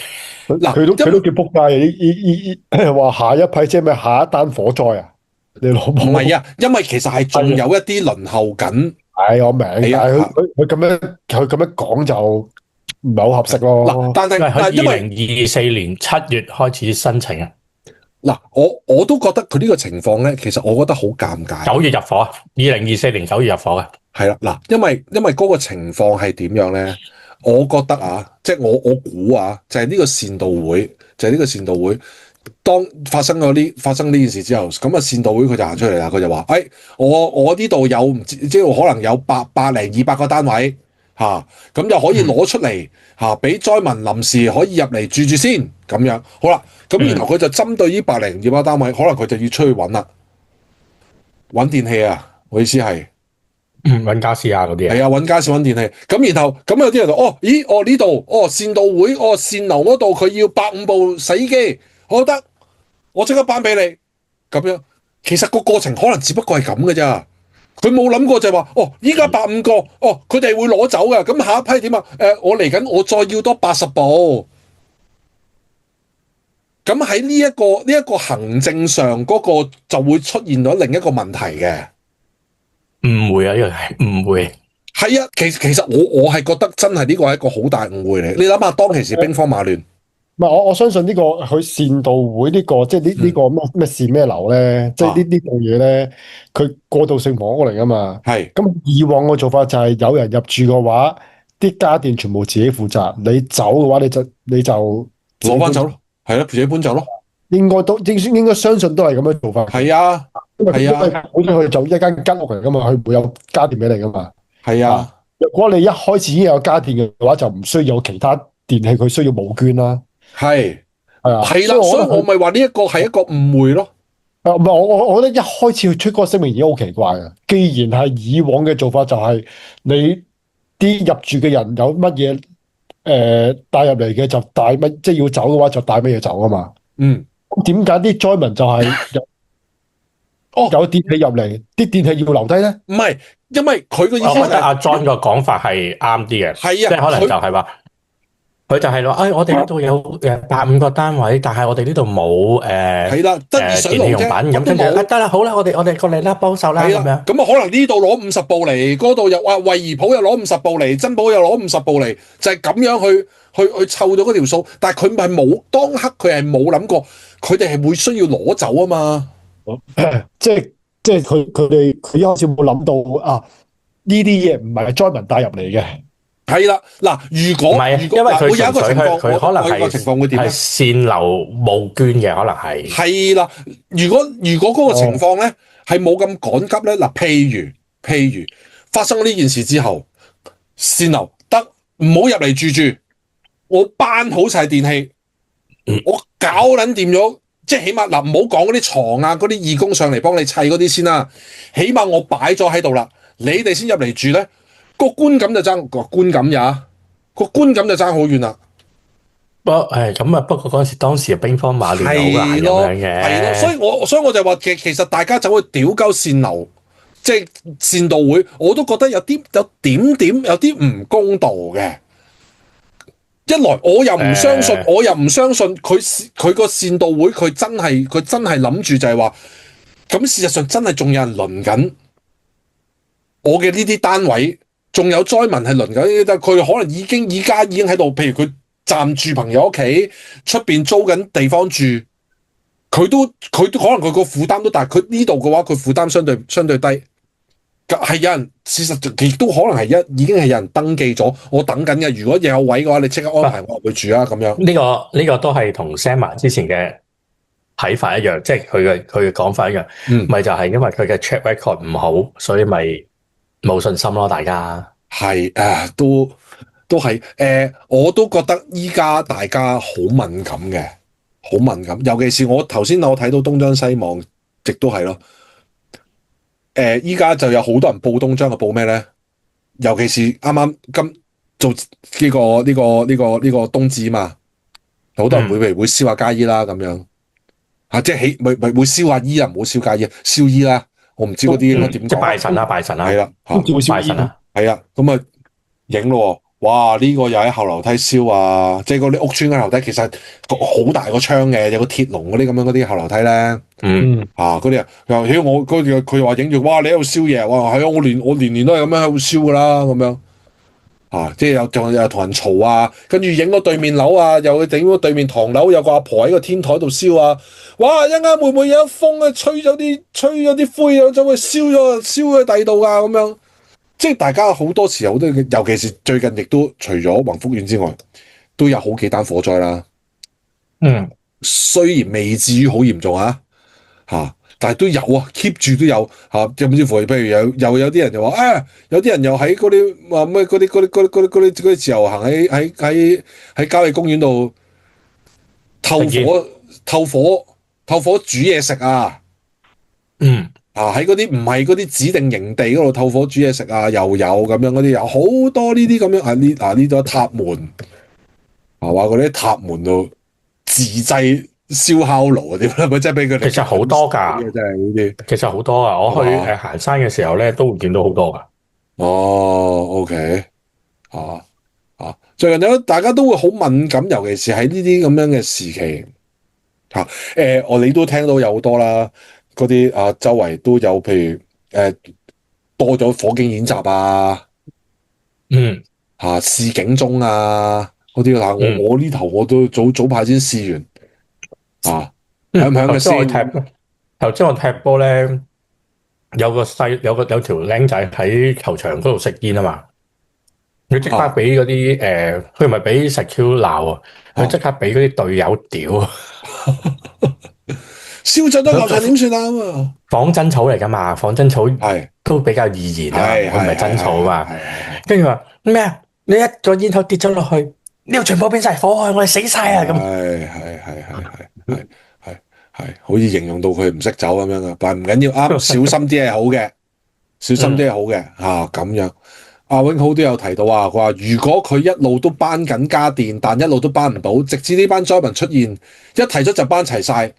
嗱，佢都叫仆街，話下一批即係咩？下一單火災啊？你攞唔係啊？因為其實係仲有一啲輪候緊。係我明，但係佢咁樣講就唔係好合適咯。嗱，但係喺2024年7月開始申請啊。嗱，我都覺得佢呢個情況咧，其實我覺得好尷尬。9月入伙啊，2024年9月入伙嘅。係啦，嗱，因為嗰個情況係點樣咧？我覺得啊，即係我估啊，就係呢個善道會，當發生呢件事之後，咁啊善道會佢就行出嚟啦，佢就話：我呢度有唔知，即係可能有百零200個單位嚇，咁就可以攞出嚟嚇，俾災民臨時可以入嚟住先咁樣。好啦，咁然後佢就針對呢百零200個單位，可能佢就要出去揾啦，揾電器啊，我意思係。揾家私啊嗰啲啊，係啊，揾家私揾電器，咁然後咁有啲人就呢度善道會善樓嗰度佢要150部洗衣機，我覺得我即刻頒俾你咁樣。其實個過程可能只不過係咁嘅咋，佢冇諗過就係話依家150個佢哋會攞走㗎，咁下一批點啊？我嚟緊我再要多80部，咁喺呢一個行政上嗰個就會出現咗另一個問題嘅。唔會啊，呢個係唔會。係啊，其實我係覺得真係呢個係一個好大誤會嚟。你諗下，當其時兵荒馬亂。唔係我相信呢個佢善道會呢個即係呢個咩事咩樓咧，即係呢度嘢咧，佢過渡性房屋嚟噶嘛。係。咁以往嘅做法就係有人入住嘅話，啲家電全部自己負責。你走嘅話，你就攞翻走咯。係啦，自己搬走咯。應該相信都係咁樣做法。係啊。係啊，好似佢就一間吉屋嚟噶嘛，佢唔會有家電俾你噶嘛。係啊，如果你一開始已經有家電嘅話，就唔需要有其他電器，佢需要募捐啦。係啊，係啦，所以我咪話呢一個係一個誤會咯。唔係我覺得一開始佢出嗰個聲明已經好奇怪啊。既然係以往嘅做法就係你啲入住嘅人有乜嘢帶入嚟嘅就帶乜，即係要走嘅話就帶乜嘢走啊嘛。嗯，咁點解啲災民就係有電器入嚟，啲電器要留低咧？唔係，因為佢個意思係我覺得阿 John 個講法係啱啲嘅，係啊，即係可能就係話佢就係話，我哋呢度有150個單位，但係我哋呢度冇係啦，得熱水爐啫，咁跟住得啦，好啦，我哋過嚟啦，幫手啦咁樣。咁啊，可能呢度攞50部嚟，嗰度又話惠而浦又攞50部嚟，珍寶又攞50部嚟，就係咁樣去湊到嗰條數。但係佢咪冇當刻佢係冇諗過，佢哋係會需要攞走啊嘛。即係佢一開始冇諗到啊，呢啲嘢唔係災民帶入嚟嘅。係啦，嗱，如果因為佢會有一個情況，佢可能係情況會點咧？係善流募捐嘅，可能係。係啦，如果嗰個情況咧係冇咁趕急咧，嗱，譬如發生呢件事之後，善流得唔好入嚟住，我搬好晒電器，我搞撚掂咗，即係起碼嗱，唔好講嗰啲床啊，嗰啲義工上嚟幫你砌嗰啲先啦，起碼我擺咗喺度啦，你哋先入嚟住咧。個觀感就爭個觀感就爭好遠啦。咁啊，不過當時兵荒馬亂好難咁樣嘅。係咯，所以我就話其實大家走去屌鳩善流，即係善道會，我都覺得有點唔公道嘅。一來我又唔相信佢個善道會佢真係諗住就係話，咁事實上真係仲有人輪緊我嘅呢啲單位。仲有災民係輪緊，但佢可能依家已經喺度，譬如佢暫住朋友屋企，出邊租緊地方住，佢都可能佢個負擔都大。佢呢度嘅話，佢負擔相對低。係有人事實亦都可能係已經係有人登記咗，我等緊嘅。如果有位嘅話，你即刻安排我入去住啊，咁樣。呢個都係同 Sama 之前嘅睇法一樣，即係佢嘅講法一樣。咪就係因為佢嘅 track record 唔好，所以咪。冇信心咯，大家係都係我都覺得依家大家好敏感嘅，好敏感。尤其是我頭先我睇到東張西望，亦都係咯。依家就有好多人報東張嘅，報咩咧？尤其是啱啱做呢個冬至嘛，好多人會燒下街衣啦，咁樣即係會燒下衣啊，唔好燒街衣，燒衣啦。我唔知嗰啲應該點講，即係拜神啦，係啦，拜神啦，係啊，咁啊影咯，哇！呢個又喺後樓梯燒啊，即係嗰啲屋村嘅樓梯，其實好大個窗嘅，有個鐵籠嗰啲咁樣嗰啲後樓梯咧，嗰啲啊，佢話影住，哇！你喺度燒嘢，哇！係啊，我年年都係咁樣喺度燒噶啦，咁樣。即係又同人嘈啊，跟住影咗對面樓啊，又整咗對面唐樓有個阿婆喺個天台度燒啊，哇！一陣會唔會有一風啊，吹咗啲灰啊，就會燒咗第二度啊，咁樣。即係大家好多時候都，尤其是最近亦都除咗宏福苑之外，都有好幾單火災啦。雖然未至於好嚴重啊，但係都有啊 ，keep 住都有甚至乎譬如有啲人就話有啲人又喺嗰啲話咩嗰啲自由行喺郊野公園度透火煮嘢食啊，喺嗰啲唔係嗰啲指定營地嗰度透火煮嘢食啊，又有咁樣嗰啲，有好多呢啲咁樣呢度塔門話嗰啲塔門度自製燒烤爐啊，點咧？咪真係俾佢哋。其實好多㗎，真係呢啲。其實好多啊！我去行山嘅時候咧，都會見到好多㗎。OK，最近大家都會好敏感，尤其是喺呢啲咁樣嘅時期你都聽到有好多啦，嗰啲周圍都有，譬如多咗火警演習啊，示警鐘啊嗰啲啦。我呢頭我都早排先試完。響唔響嘅先？頭先我踢波咧，有條僆仔喺球場嗰度食煙啊嘛，佢即刻俾嗰啲佢唔係俾實 Q 鬧啊，佢即刻俾嗰啲隊友屌，燒咗球場點算啊？仿真草嚟噶嘛，仿真草都比較易燃啊，佢唔係真草啊嘛。跟住話咩啊？你一個煙頭跌咗落去，呢度全部變晒火海，我哋死晒啊！咁係，好似形容到佢唔識走咁樣噶，但係唔緊要，啱小心啲係好嘅，小心啲係好嘅咁樣。阿永浩都有提到佢話如果佢一路都搬緊家電，但一路都搬唔到，直至呢班災民出現，一提出就搬齊晒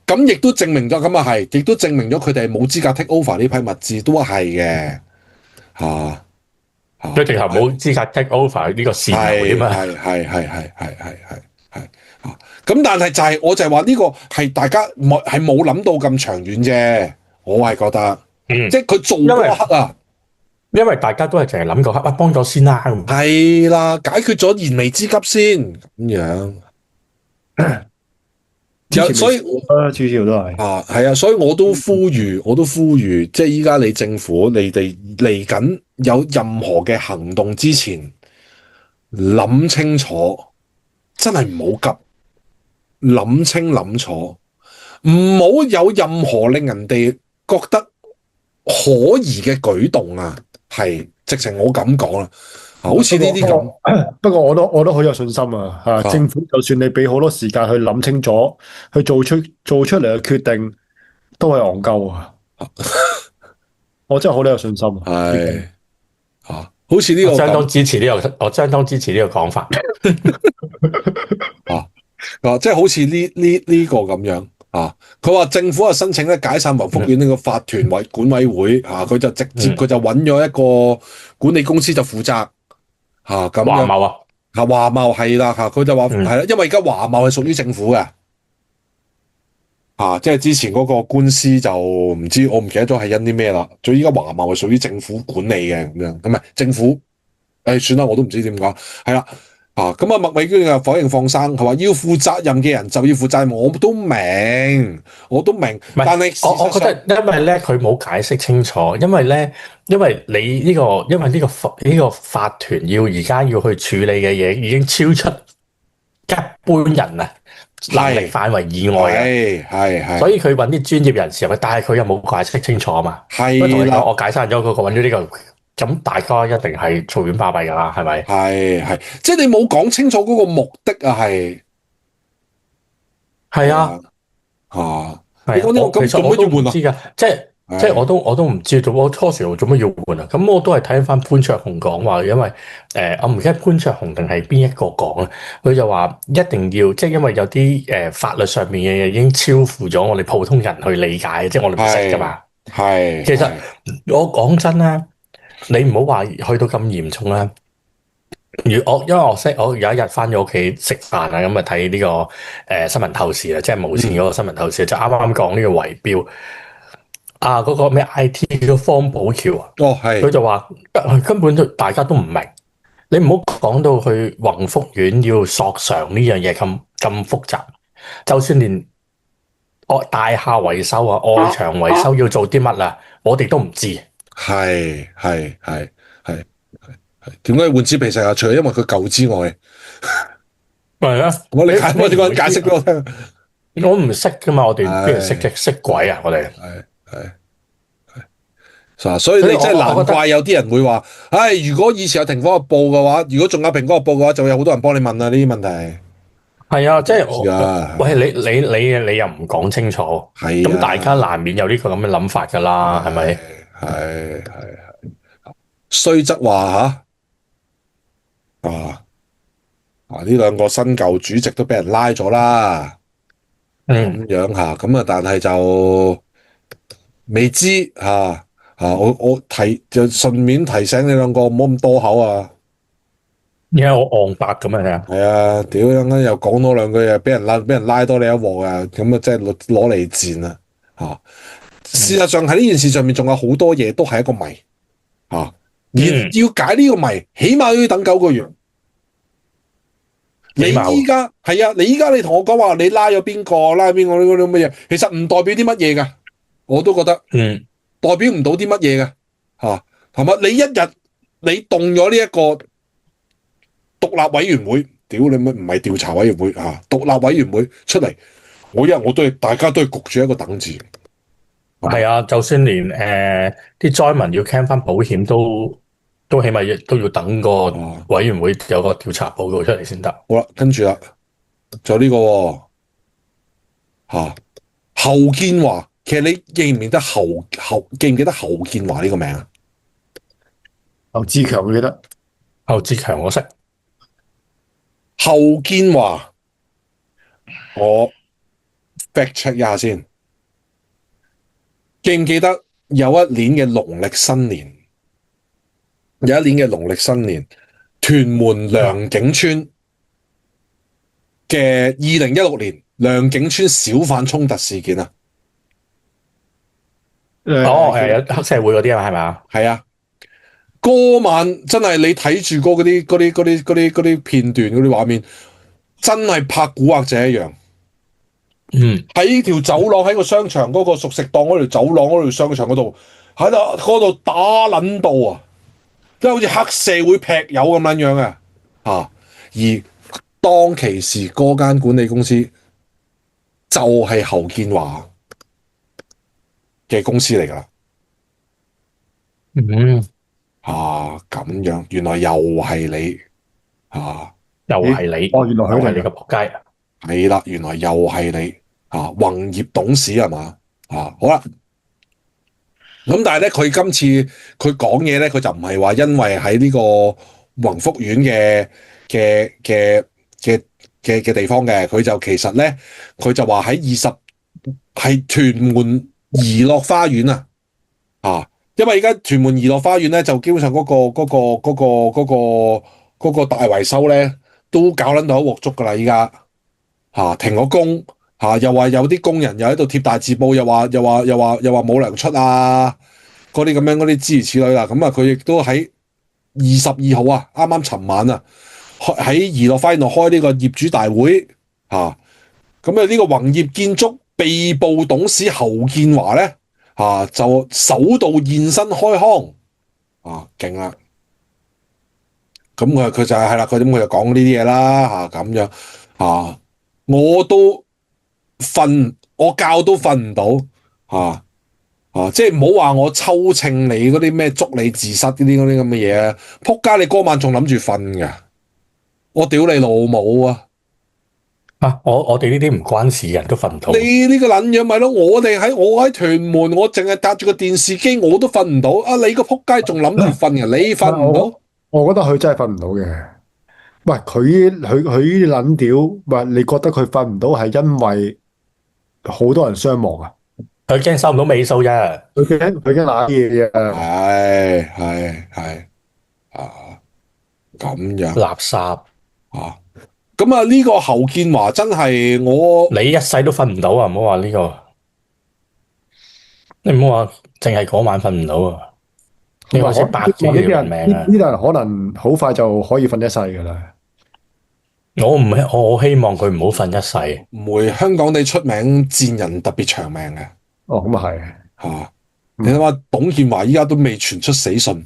咁亦都證明咗咁啊係，亦都證明咗佢哋冇資格 take over 呢批物資，都係嘅佢直頭冇資格 take over 呢個豉油添啊！係咁但係我就係話呢個係大家係冇諗到咁長遠啫，我係覺得，即係佢做嗰刻啊，因為大家都係淨係諗個刻幫咗先啦，係啦，解決咗燃眉之急先咁樣。所以主要都係係啊，所以我都呼籲，即係依家你政府，你哋嚟緊有任何嘅行動之前，諗清楚，真係唔好急，諗清諗楚，唔好有任何令人哋覺得可疑嘅舉動啊！係直情我咁講啦。好似呢啲咁，不過我都好有信心啊！政府就算你俾好多時間去諗清楚，去做出嚟嘅決定，都係戇鳩啊！我真係好有信心。係好似呢個，我相當支持呢個講法。即係好似呢個咁樣啊！佢話政府申請解散宏福苑呢個法團管委會佢就直接佢就揾咗一個管理公司就負責。咁樣華懋華懋係啦佢就話係啦，因為而家華懋係屬於政府嘅，即係之前嗰個官司就唔知我唔記得咗係因啲咩啦。所以而家華懋係屬於政府管理嘅咁樣，咁咪政府算啦，我都唔知點講，係啦咁麥美娟又否認放生，佢話要負責任嘅人就要負責任，我都明，但係我覺得因為咧佢冇解釋清楚，因為你呢個法團而家要去處理嘅嘢已經超出一般人能力範圍以外嘅，所以佢揾啲專業人士入去，但係佢又冇解釋清楚啊嘛。係啦，我解散咗嗰個，揾咗呢個。咁大家一定係嘈冤巴閉㗎啦，係咪？係，即係你冇講清楚嗰個目的啊，係啊，你講呢個咁做乜要換啊？知㗎，即係我都唔知做，我初時做乜要換啊？咁我都係睇翻潘焯鴻講話，因為我唔記得潘焯鴻定係邊一個講啊？佢就話一定要，即係因為有啲法律上面嘅嘢已經超乎咗我哋普通人去理解，即係我哋唔識㗎嘛。其實我講真啦。你唔好話去到咁嚴重啦。因為我有一日翻咗屋企食飯啊，咁啊睇呢個新聞透視啊，即係無線嗰個新聞透視，就啱啱講呢個圍標嗰個咩 IT 嘅方寶橋啊，佢就話根本大家都唔明，你唔好講到去宏福苑要索償呢樣嘢咁複雜，就算連大廈維修外牆維修要做啲乜啊，我哋都唔知。係，點解換紙皮石啊？除咗因為佢舊之外，係啊，我點解釋俾我聽？我唔識噶嘛，我哋邊度識啫？識鬼啊！我哋所以你真係難怪有啲人會話，如果以前有停火日報嘅話，如果仲有蘋果日報嘅話，就會有好多人幫你問啊呢啲問題。係啊，即係喂，你又唔講清楚，咁大家難免有呢個咁嘅諗法噶啦，係咪？係，雖則話呢兩個新舊主席都俾人拉咗啦，咁樣咁但係就未知我就順便提醒你兩個唔好咁多口啊！而家我戇白咁啊！係啊，屌又講多兩句啊，俾人拉多你一鑊啊！咁即係攞嚟賤啊！事實上喺呢件事上面仲有好多嘢都係一個謎而要解呢個謎，起碼都要等9個月。你依家你同我講話你拉咗邊個呢啲乜嘢，其實唔代表啲乜嘢噶，我都覺得代表唔到啲乜嘢噶係嘛？你一日你動咗呢一個獨立委員會，屌你乜唔係調查委員會獨立委員會出嚟，我大家都係焗住一個等字。係啊，就算連啲災民要 claim 翻保險都起碼都要等個委員會有個調查報告出嚟先得。好啦，跟住啦，仲有呢個侯建華，其實你記唔記得記唔記得侯建華呢個名啊？侯志強我記得，侯志強我識。侯建華，我 fact check 一下先。記唔記得有一年嘅農曆新年，有一年嘅農曆新年，屯門良景村嘅2016年良景村小販衝突事件啊。有黑社會嗰啲啊，係咪啊？係啊，嗰晚真係你睇住嗰啲片段嗰啲畫面，真係拍古惑仔一樣。喺條走廊，喺個商場嗰個熟食檔嗰條走廊嗰條商場嗰度，喺度打撚到啊！即係好似黑社會劈友咁樣嘅而當其時嗰間管理公司就係侯建華嘅公司嚟㗎啦。咁樣，原來又係你又係你，原來佢係你個仆街。係啦，原來又係你宏業董事係嘛？好啦。咁但係咧，佢今次佢講嘢咧，佢就唔係話因為喺呢個宏福苑嘅地方嘅，佢就其實咧，佢就話喺係屯門怡樂花園因為而家屯門怡樂花園咧，就基本上嗰個大維修咧，都搞撚到一鑊粥噶啦，依家停咗工又話有啲工人又喺度貼大字報，又話冇糧出啊，嗰啲咁樣嗰啲諸如此類啦。咁佢亦都喺22號啱啱尋晚喺怡樂花園度開呢個業主大會咁呢個宏業建築被捕董事侯建華咧就首度現身開腔勁啦。咁佢就係啦，佢就講呢啲嘢啦咁樣我覺都瞓唔到即係唔好話我抽稱你嗰啲咩捉你自殺嗰啲咁嘅嘢啊！仆街，你嗰晚仲諗住瞓㗎？我屌你老母啊！我哋呢啲唔關事嘅人都瞓唔到。你呢個撚樣咪咯？我喺屯門，我淨係搭住個電視機，我都瞓唔到。你個仆街仲諗住瞓㗎？你瞓唔到？我覺得佢真係瞓唔到嘅。喂，佢呢撚屌，喂，你覺得佢瞓唔到係因為好多人傷亡啊？佢驚收唔到尾數啫，佢驚揦嘢啫。係咁樣垃圾咁呢個侯建華真係你一世都瞓唔到啊！唔好話呢個，你唔好話淨係嗰晚瞓唔到啊！你話先百幾條人命啊！呢啲人可能好快就可以瞓一世噶啦。我好希望佢唔好瞓一世。唔會，香港地出名賤人特別長命嘅。咁啊係你諗下，董建華依家都未傳出死訊。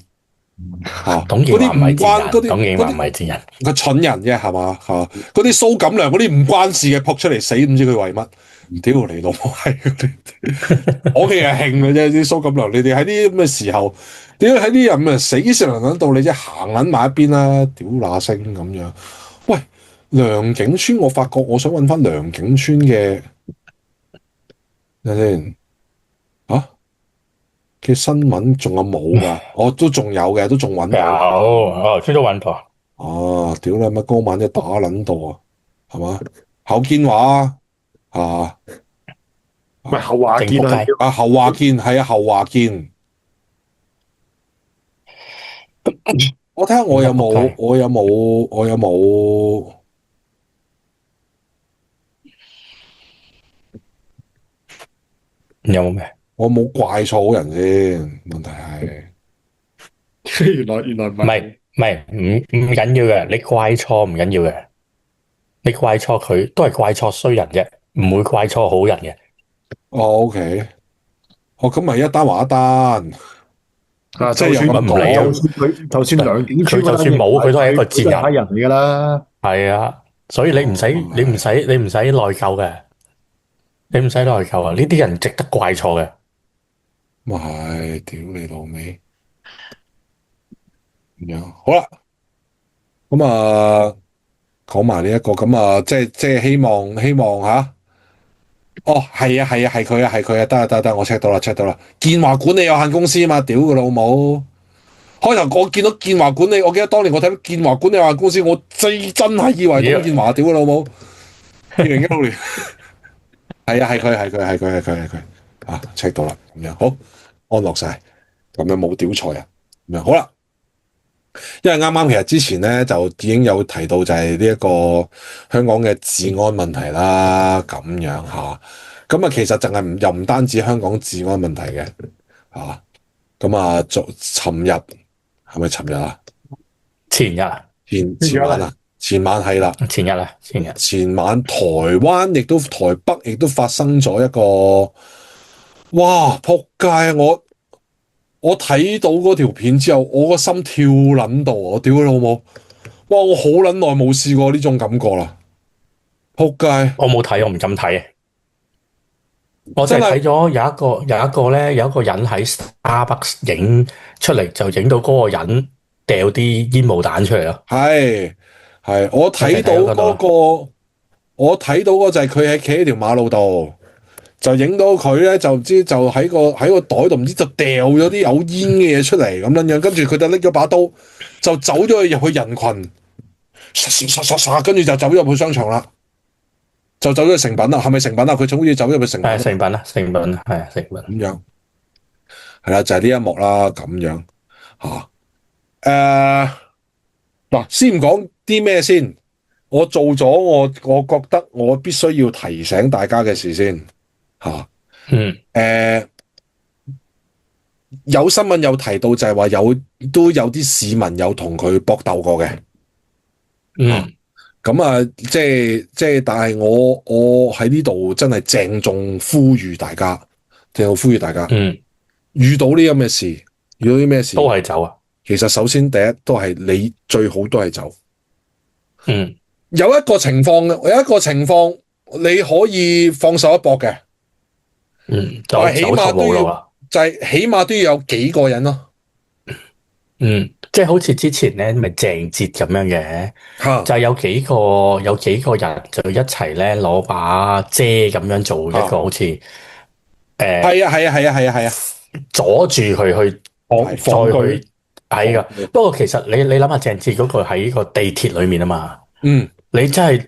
董建華唔係賤人，董建華唔係賤人，佢蠢人啫，係嘛？嗰啲蘇錦良嗰啲唔關事嘅撲出嚟死，唔知佢為乜？屌你老母係！我其實係興嘅啫，啲蘇錦良，你哋喺啲咁嘅時候，點解喺啲人死死能能到你啫？行撚埋一邊啦，屌那聲咁樣。喂，良景村，我發覺我想揾翻良景村嘅睇先嘅新聞仲有冇噶？我都仲有嘅，都仲揾到。有，先都揾到。屌你乜嗰晚一打撚到係嘛？侯建華喂，侯華健侯華健係侯華健。我睇下我有冇咩？我冇怪錯人先，問題係原來唔緊要嘅，你怪錯唔緊要嘅，你怪錯佢都係怪錯衰人啫，唔會怪錯好人嘅。OK，咁咪一單還一單，即係有咁講。就算良景村，佢就算冇，佢都係一個賤人嚟噶啦。係啊，所以你唔使內疚嘅，你唔使內疚啊！呢啲人值得怪錯嘅。咪係，屌你老味咁樣。好啦，咁講埋呢一個咁即係希望吓。係佢啊，得，我 check 到啦。建華管理有限公司嘛，屌佢老母！開頭我見到建華管理，我記得當年我睇到建華管理有限公司，我真係以為董建華，屌佢老母！2016年係佢check 到啦，咁樣好安樂晒，咁樣冇屌錯啊，咁樣好啦。因為啱啱其實之前咧就已經有提到就係呢一個香港嘅治安問題啦，咁樣嚇。咁啊，其實淨係又唔單止香港治安問題嘅嚇。咁啊，尋日係咪尋日啊？前日啊？前晚啊？前晚係啦。前日啊？前晚台灣台北亦都發生咗一個，哇！仆街啊！我睇到嗰條片之後，我個心跳撚到啊！我屌你老母！哇！我好撚耐冇試過呢種感覺啦！仆街！我冇睇，我唔敢睇。我就係睇咗有一個人喺 Starbucks 影出嚟，就影到嗰個人掉啲煙霧彈出嚟咯。係，我睇到我睇到嗰就係佢企喺條馬路度。就影到佢咧，就唔知就喺個袋度，唔知就掉咗啲有煙嘅嘢出嚟咁樣，跟住佢就拎咗把刀，就走咗入去人群，跟住就走入去商場啦，就走咗去誠品啦，係咪誠品啊？佢好似走咗去誠品。係誠品啦，誠品係誠品咁樣，係啦，就係呢一幕啦，咁樣嚇。嗱，先唔講啲咩先，我做咗我覺得我必須要提醒大家嘅事先。有新聞有提到就係話都有啲市民有同佢搏鬥過嘅。咁即係但係我喺呢度真係鄭重呼籲大家，遇到呢咁嘅事，遇到啲咩事都係走啊。其實首先第一都係你最好都係走。有一個情況你可以放手一搏嘅。就係起碼都要有幾個人咯。即係好似之前咧，咪鄭捷咁樣嘅，就係有幾個人就一齊咧攞把遮咁樣做一個好似係啊，阻住佢去再去係噶。不過其實你諗下鄭捷嗰個喺個地鐵裏面啊嘛，你真係。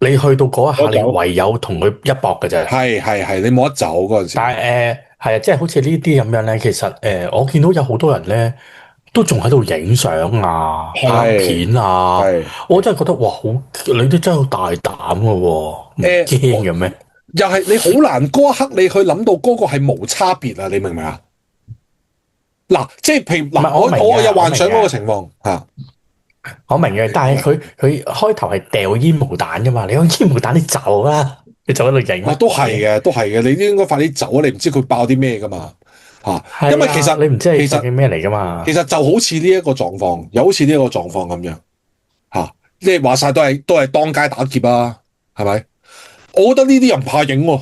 你去到嗰一下，你唯有同佢一搏嘅啫。係，你冇得走嗰陣時。但係係啊，即係好似呢啲咁樣咧，其實我見到有好多人咧，都仲喺度影相啊、拍片啊。我真係覺得哇，你都真係好大膽嘅喎，唔驚嘅咩？又係你好難嗰一刻，你去諗到嗰個係無差別啊！你明唔明啊？嗱，即係譬如嗱，我有幻想嗰個情況嚇。我明嘅，但係佢開頭係掉煙霧彈噶嘛，你用煙霧彈你走啦，你走喺度影。都係嘅，你應該快啲走，你唔知佢爆啲咩噶嘛嚇。因為其實你唔知係究竟咩嚟噶嘛。其實就好似呢一個狀況，又好似呢一個狀況咁樣嚇，即係話晒都係當街打劫啊，係咪？我覺得呢啲人唔怕影喎，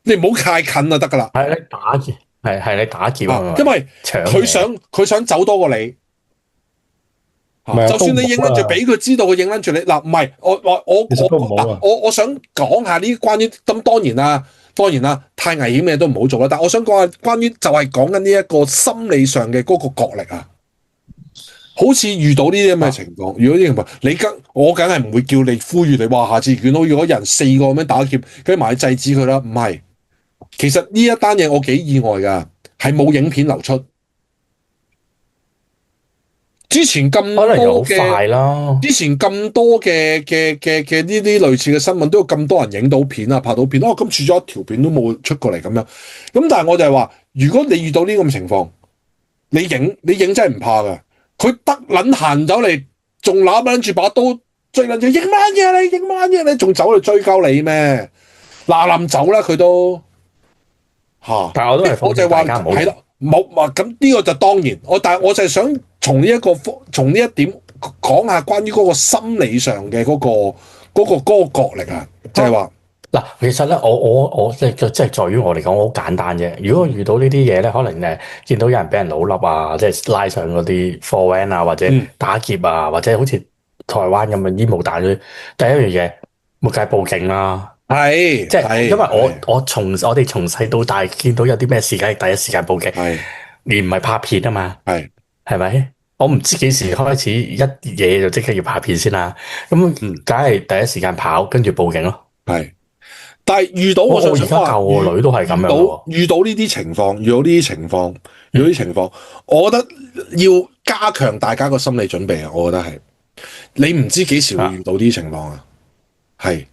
你唔好太近就得噶啦。係你打劫，係你打劫啊，因為佢想走多過你。就算你影緊住，俾佢知道佢影緊住你嗱，唔係我想講下呢關於咁當然啦，太危險嘅都唔好做啦。但係我想講下關於就係講緊呢一個心理上嘅嗰個角力啊，好似遇到呢啲咁嘅情況，如果呢啲情況，我梗係唔會叫你呼籲你話下次見到如果有人4個咁樣打劫，跟住埋去制止佢啦。唔係，其實呢一單嘢我幾意外噶，係冇影片流出。之前咁多嘅，之前咁多嘅呢啲類似嘅新聞都有咁多人影到片啊，拍到片，今次咗一條片都冇出過嚟咁樣。咁但係我就係話，如果你遇到呢咁嘅情況，你影真係唔怕噶。佢得撚行走嚟，仲攬撚住把刀追撚住，影乜嘢你仲走嚟追究你咩？嗱走啦佢都嚇。但係我就係話係啦，冇咁呢個就當然，但係我就係想。從呢一點講下關於嗰個心理上嘅嗰個角力啊，即係話嗱，其實咧，我即係在於我嚟講，我好簡單啫。如果遇到呢啲嘢咧，可能見到有人俾人老笠啊，即係拉上嗰啲貨 van 啊，或者打劫啊，或者好似台灣咁嘅煙霧彈嗰啲，第一樣嘢冇計報警啦。係，即係因為我哋從細到大見到有啲咩事，梗係第一時間報警，而唔係拍片啊嘛。係咪？我唔知幾時開始一嘢就即刻要拍片先啦。咁梗係第一時間跑，跟住報警咯。係，但係遇到我而家救個女都係咁樣。遇到呢啲情況，我覺得要加強大家個心理準備啊！我覺得係，你唔知幾時會遇到啲情況啊，係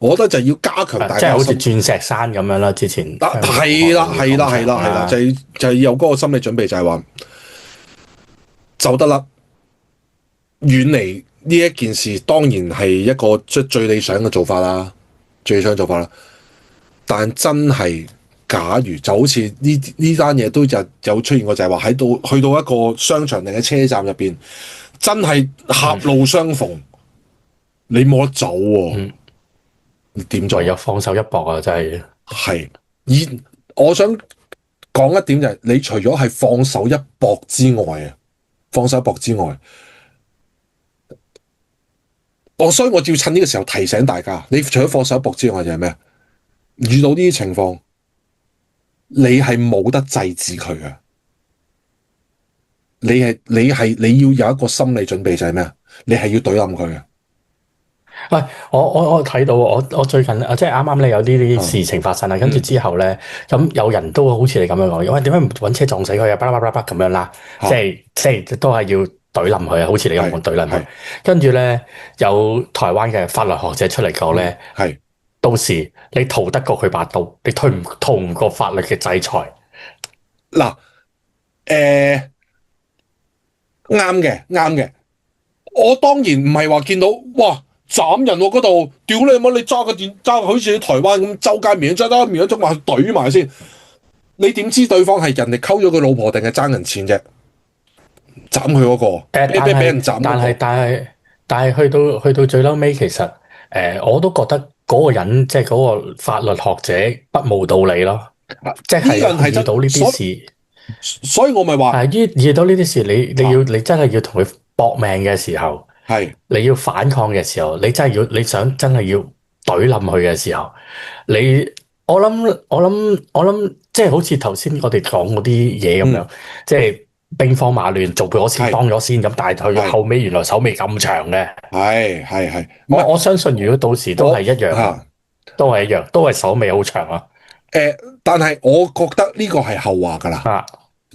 我覺得就要加強大家，即係好似鑽石山咁樣啦。之前係啦，就係有嗰個心理準備，就係話走得甩，遠離呢一件事，當然係一個最理想嘅做法啦，最理想嘅做法啦。但真係，假如就好似呢單嘢都有出現過，就係話去到一個商場定喺車站入邊，真係狹路相逢，你冇得走喎，你點做？唯有放手一搏啊！真係係。而我想講一點就係，你除咗係放手一搏之外，所以我就要趁呢個時候提醒大家，你除咗放手一搏之外，就係咩？遇到呢啲情況，你係冇得制止佢嘅。你要有一個心理準備，就係咩？你係要懟冧佢嘅。喂，我睇到我最近即係啱啱咧有呢啲事情發生啦，跟住之後咧咁有人都好似你咁樣講，喂，點解唔揾車撞死佢啊？巴拉巴拉巴拉咁樣啦，即係都係要懟冧佢啊！好似你咁講懟冧佢。跟住咧有台灣嘅法律學者出嚟講咧，到時你逃得過佢把刀，你逃唔過法律嘅制裁。嗱，啱嘅。我當然唔係話見到哇斬人喎，嗰度屌你媽！你揸好似喺台灣咁周街面捉埋去懟埋先。你點知對方係人哋溝咗佢老婆定係爭人錢啫？斬佢嗰個，俾人斬嗰個。但係去到最嬲尾，其實我都覺得嗰個人即係嗰個法律學者不無道理咯。即係遇到呢啲事，所以我咪話遇到呢啲事，你真係要同佢搏命嘅時候，你要反抗嘅時候，你想真係要懟冧佢嘅時候，我諗，即係好似頭先我哋講嗰啲嘢咁樣，即係兵荒馬亂，做咗先幫咗先咁，但係佢後尾原來手尾咁長嘅，係。我相信如果到時都係一樣，都係手尾好長啊。但係我覺得呢個係後話噶啦。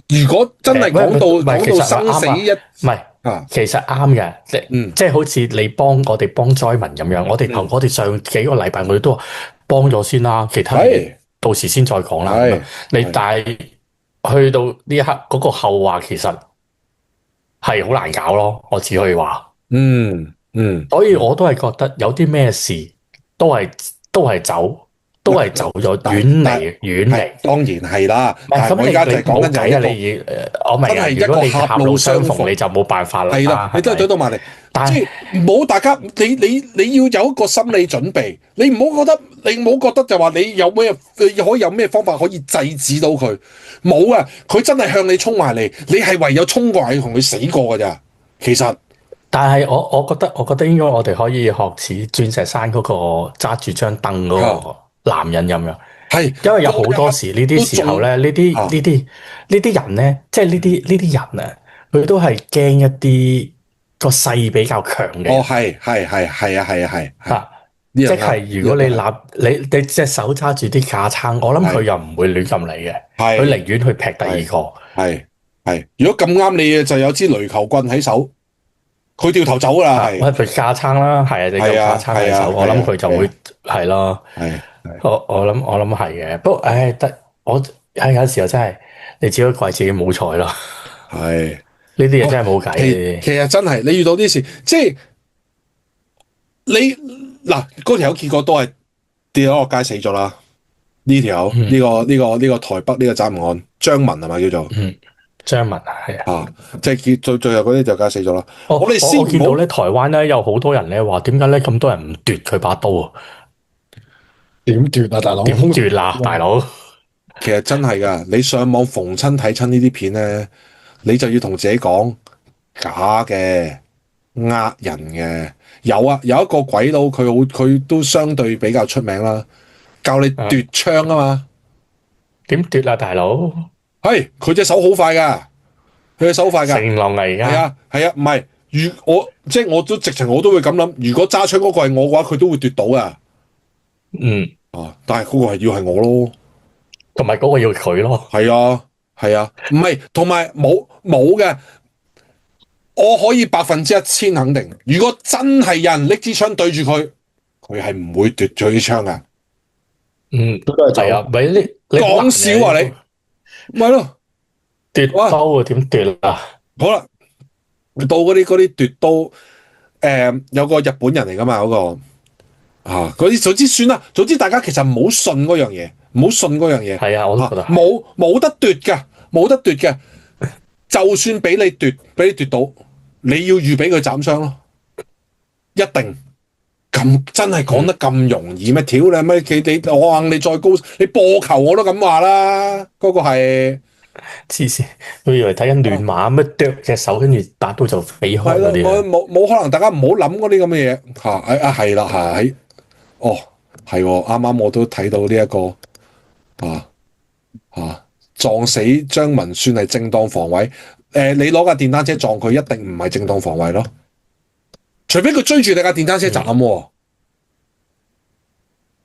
如果真係講到生死唔係。其實啱嘅，即係好似我哋幫災民咁樣，我哋上幾個禮拜我哋都話幫咗先啦，其他嘢到時先再講啦。但係去到呢一刻嗰個後話其實係好難搞咯，我只可以話，所以我都係覺得有啲咩事都係走咗，遠離，當然係啦。咁我而家就係講緊就係我明啊。如果你狹路相逢，你就冇辦法啦。係啦，你真係懟到埋嚟。即係唔好大家，你要有一個心理準備。你唔好覺得就話你可以有咩方法可以制止到佢？冇啊！佢真係向你衝埋嚟，你係唯有衝過嚟同佢死過㗎咋。其實，但係我覺得應該我哋可以學似鑽石山嗰個揸住張凳嗰個男人咁樣，係，因為有好多時呢啲時候咧，呢啲人咧，即係呢啲人啊，佢都係驚一啲個勢比較強嘅。係，即係如果你隻手揸住啲架撐，我諗佢又唔會亂咁嚟嘅，佢寧願去劈第二個。係，如果咁啱你就有支壘球棍喺手，佢掉頭走㗎啦。係，佢架撐啦，係啊，你有架撐喺手，我諗佢就會係咯。我諗係嘅，不過有時候真係你只可以怪自己冇彩咯。係呢啲嘢真係冇計。其實真係你遇到啲事，即係你嗱嗰條友結果都係跌咗落街死咗啦。呢條友呢個台北呢個斬人案，張文係咪叫做？張文係啊，即係最後嗰啲就梗係死咗啦。我見到咧台灣咧有好多人咧話，點解咧咁多人唔奪佢把刀啊？點奪啊，大佬？點奪啊，大佬？其實真係噶，你上網逢親睇親呢啲片咧，你就要同自己講假嘅，呃人嘅。有一個鬼佬，佢都相對比較出名啦，教你奪槍啊嘛。點奪啊，大佬？係佢隻手好快噶，佢隻手快噶。成龍嚟噶。係啊，唔係。我都直情我都會咁諗，如果揸槍嗰個係我嘅話，佢都會奪到啊。但係嗰個係要係我咯，同埋嗰個要佢咯。係係啊，唔係同埋冇嘅，我可以1000%肯定，如果真係有人拎支槍對住佢，佢係唔會奪咗啲槍噶。係啊，咪你講笑啊你，咪咯奪刀啊，點奪啊？好啦，到嗰啲奪刀，有個日本人嚟噶嘛嗰個。嗰啲總之算啦，總之大家其實唔好信嗰樣嘢，唔好信嗰樣嘢。係啊，我都覺得冇得奪嘅，冇得奪嘅。就算俾你奪到，你要預俾佢斬傷咯，一定。咁真係講得咁容易咩？屌你咩？我硬你再高，你播球我都咁話啦。嗰個係黐線，我以為睇緊亂馬咩剁隻手，跟住打到就飛開嗰啲。冇可能，大家唔好諗嗰啲咁嘅嘢嚇。係啦係。哦，係喎，啱啱我都睇到呢一個撞死張文算係正當防衛。你攞架電單車撞佢，一定唔係正當防衛咯。除非佢追住你架電單車斬喎，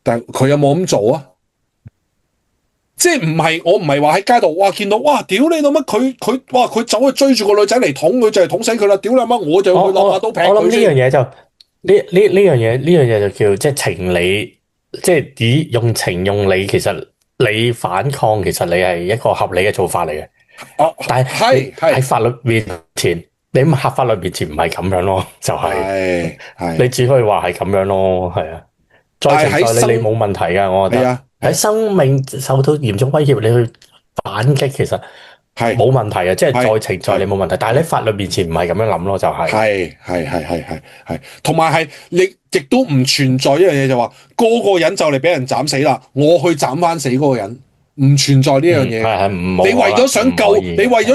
但係佢有冇咁做啊？即係我唔係話喺街度哇見到哇屌你老乜佢走去追住個女仔嚟捅佢，就係捅死佢啦！屌你媽，我就去攞把刀劈佢先。我諗呢樣嘢就呢樣嘢就叫即係情理，即係用情用理。其實你反抗，其實你係一個合理嘅做法嚟嘅。但係喺法律面前，你喺法律面前唔係咁樣咯，就係你只可以話係咁樣咯，係啊。在情在理，你冇問題噶，我覺得喺生命受到嚴重威脅，你去反擊其實係冇問題嘅，即係在情在理冇問題。但係喺法律面前唔係咁樣諗咯，就係同埋係你亦都唔存在一樣嘢，就話嗰個人就嚟俾人斬死啦，我去斬翻死嗰個人。唔存在呢樣嘢，你為咗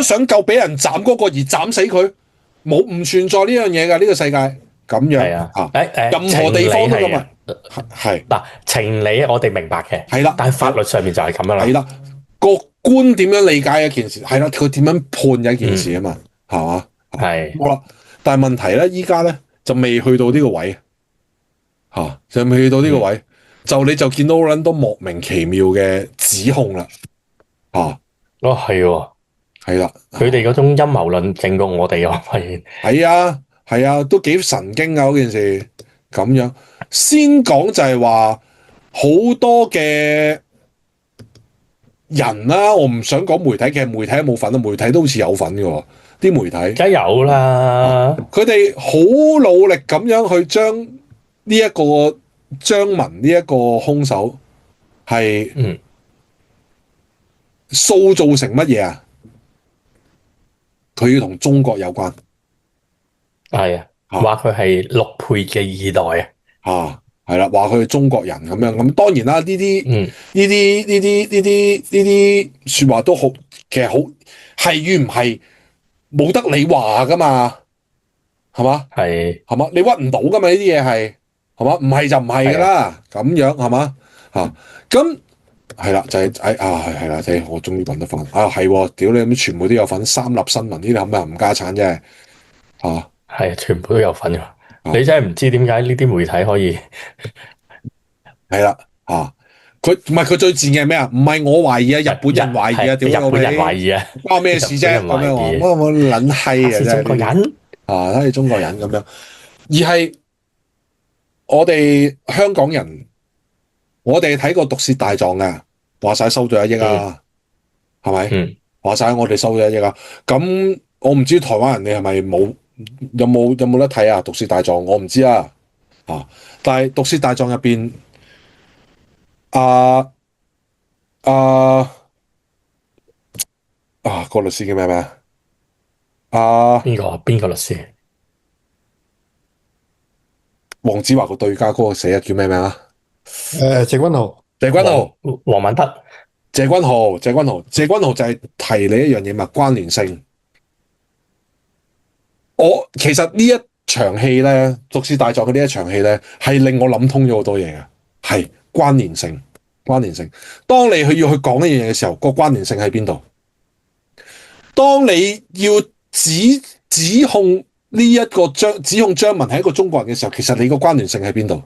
想救俾人斬嗰個而斬死佢，唔存在呢樣嘢㗎。呢個世界咁樣任何地方都咁啊。係嗱，情理我哋明白嘅，係啦，但係法律上面就係咁樣啦。係啦，個官點樣理解一件事，係啦，佢點樣判一件事啊嘛，係嘛？係好啦，但係問題咧，依家咧就未去到呢個位就未去到呢個位。你就見到好撚多莫名其妙嘅指控啦，係喎，係啦，佢哋嗰種陰謀論勁過我哋啊，係啊，都幾神經啊嗰件事。咁樣先講就係話好多嘅人啦，我唔想講媒體，其實媒體都冇份啦，媒體都好似有份嘅喎，啲媒體梗有啦，佢哋好努力咁樣去將呢一個張文呢一個兇手係塑造成乜嘢啊？佢要同中國有關，係啊，話佢係陸配嘅二代啊，係啦，話佢係中國人咁樣。咁當然啦，呢啲説話都好，其實好係與唔係冇得你話噶嘛，係嘛？係嘛？你屈唔到噶嘛？呢啲嘢係。係嘛？唔係就唔係噶啦，咁樣係嘛？咁係啦，就係係啦，即係我終於揾得翻係，屌你咁全部都有份，三立新聞呢啲咁嘅冚家產啫，係全部都有份噶，你真係唔知點解呢啲媒體可以係啦佢唔係佢最賤嘅係咩啊？唔係我懷疑啊，日本人懷疑啊，日本人懷疑啊，關咩事啫？咁樣我撚閪啊，真係中國人睇你中國人咁樣，而係。我哋香港人，我哋睇過《毒舌大狀》嘅，話晒收咗1億啊，係咪？話晒我哋收咗1億啊。咁我唔知台灣人你係咪有冇得睇啊？《毒舌大狀》我唔知啊。但係《毒舌大狀》入邊，個律師叫咩名？邊個律師？黃子華個對家嗰個死叫咩名啊？謝君豪、黃敏德、謝君豪就係提你一樣嘢嘛，關聯性。其實呢一場戲咧，毒舌大狀嘅呢一場戲咧，係令我諗通咗好多嘢嘅，係關聯性。當你要去講一樣嘢嘅時候，個關聯性喺邊度？當你要指控。指控張文係一個中國人嘅時候，其實你個關聯性喺邊度？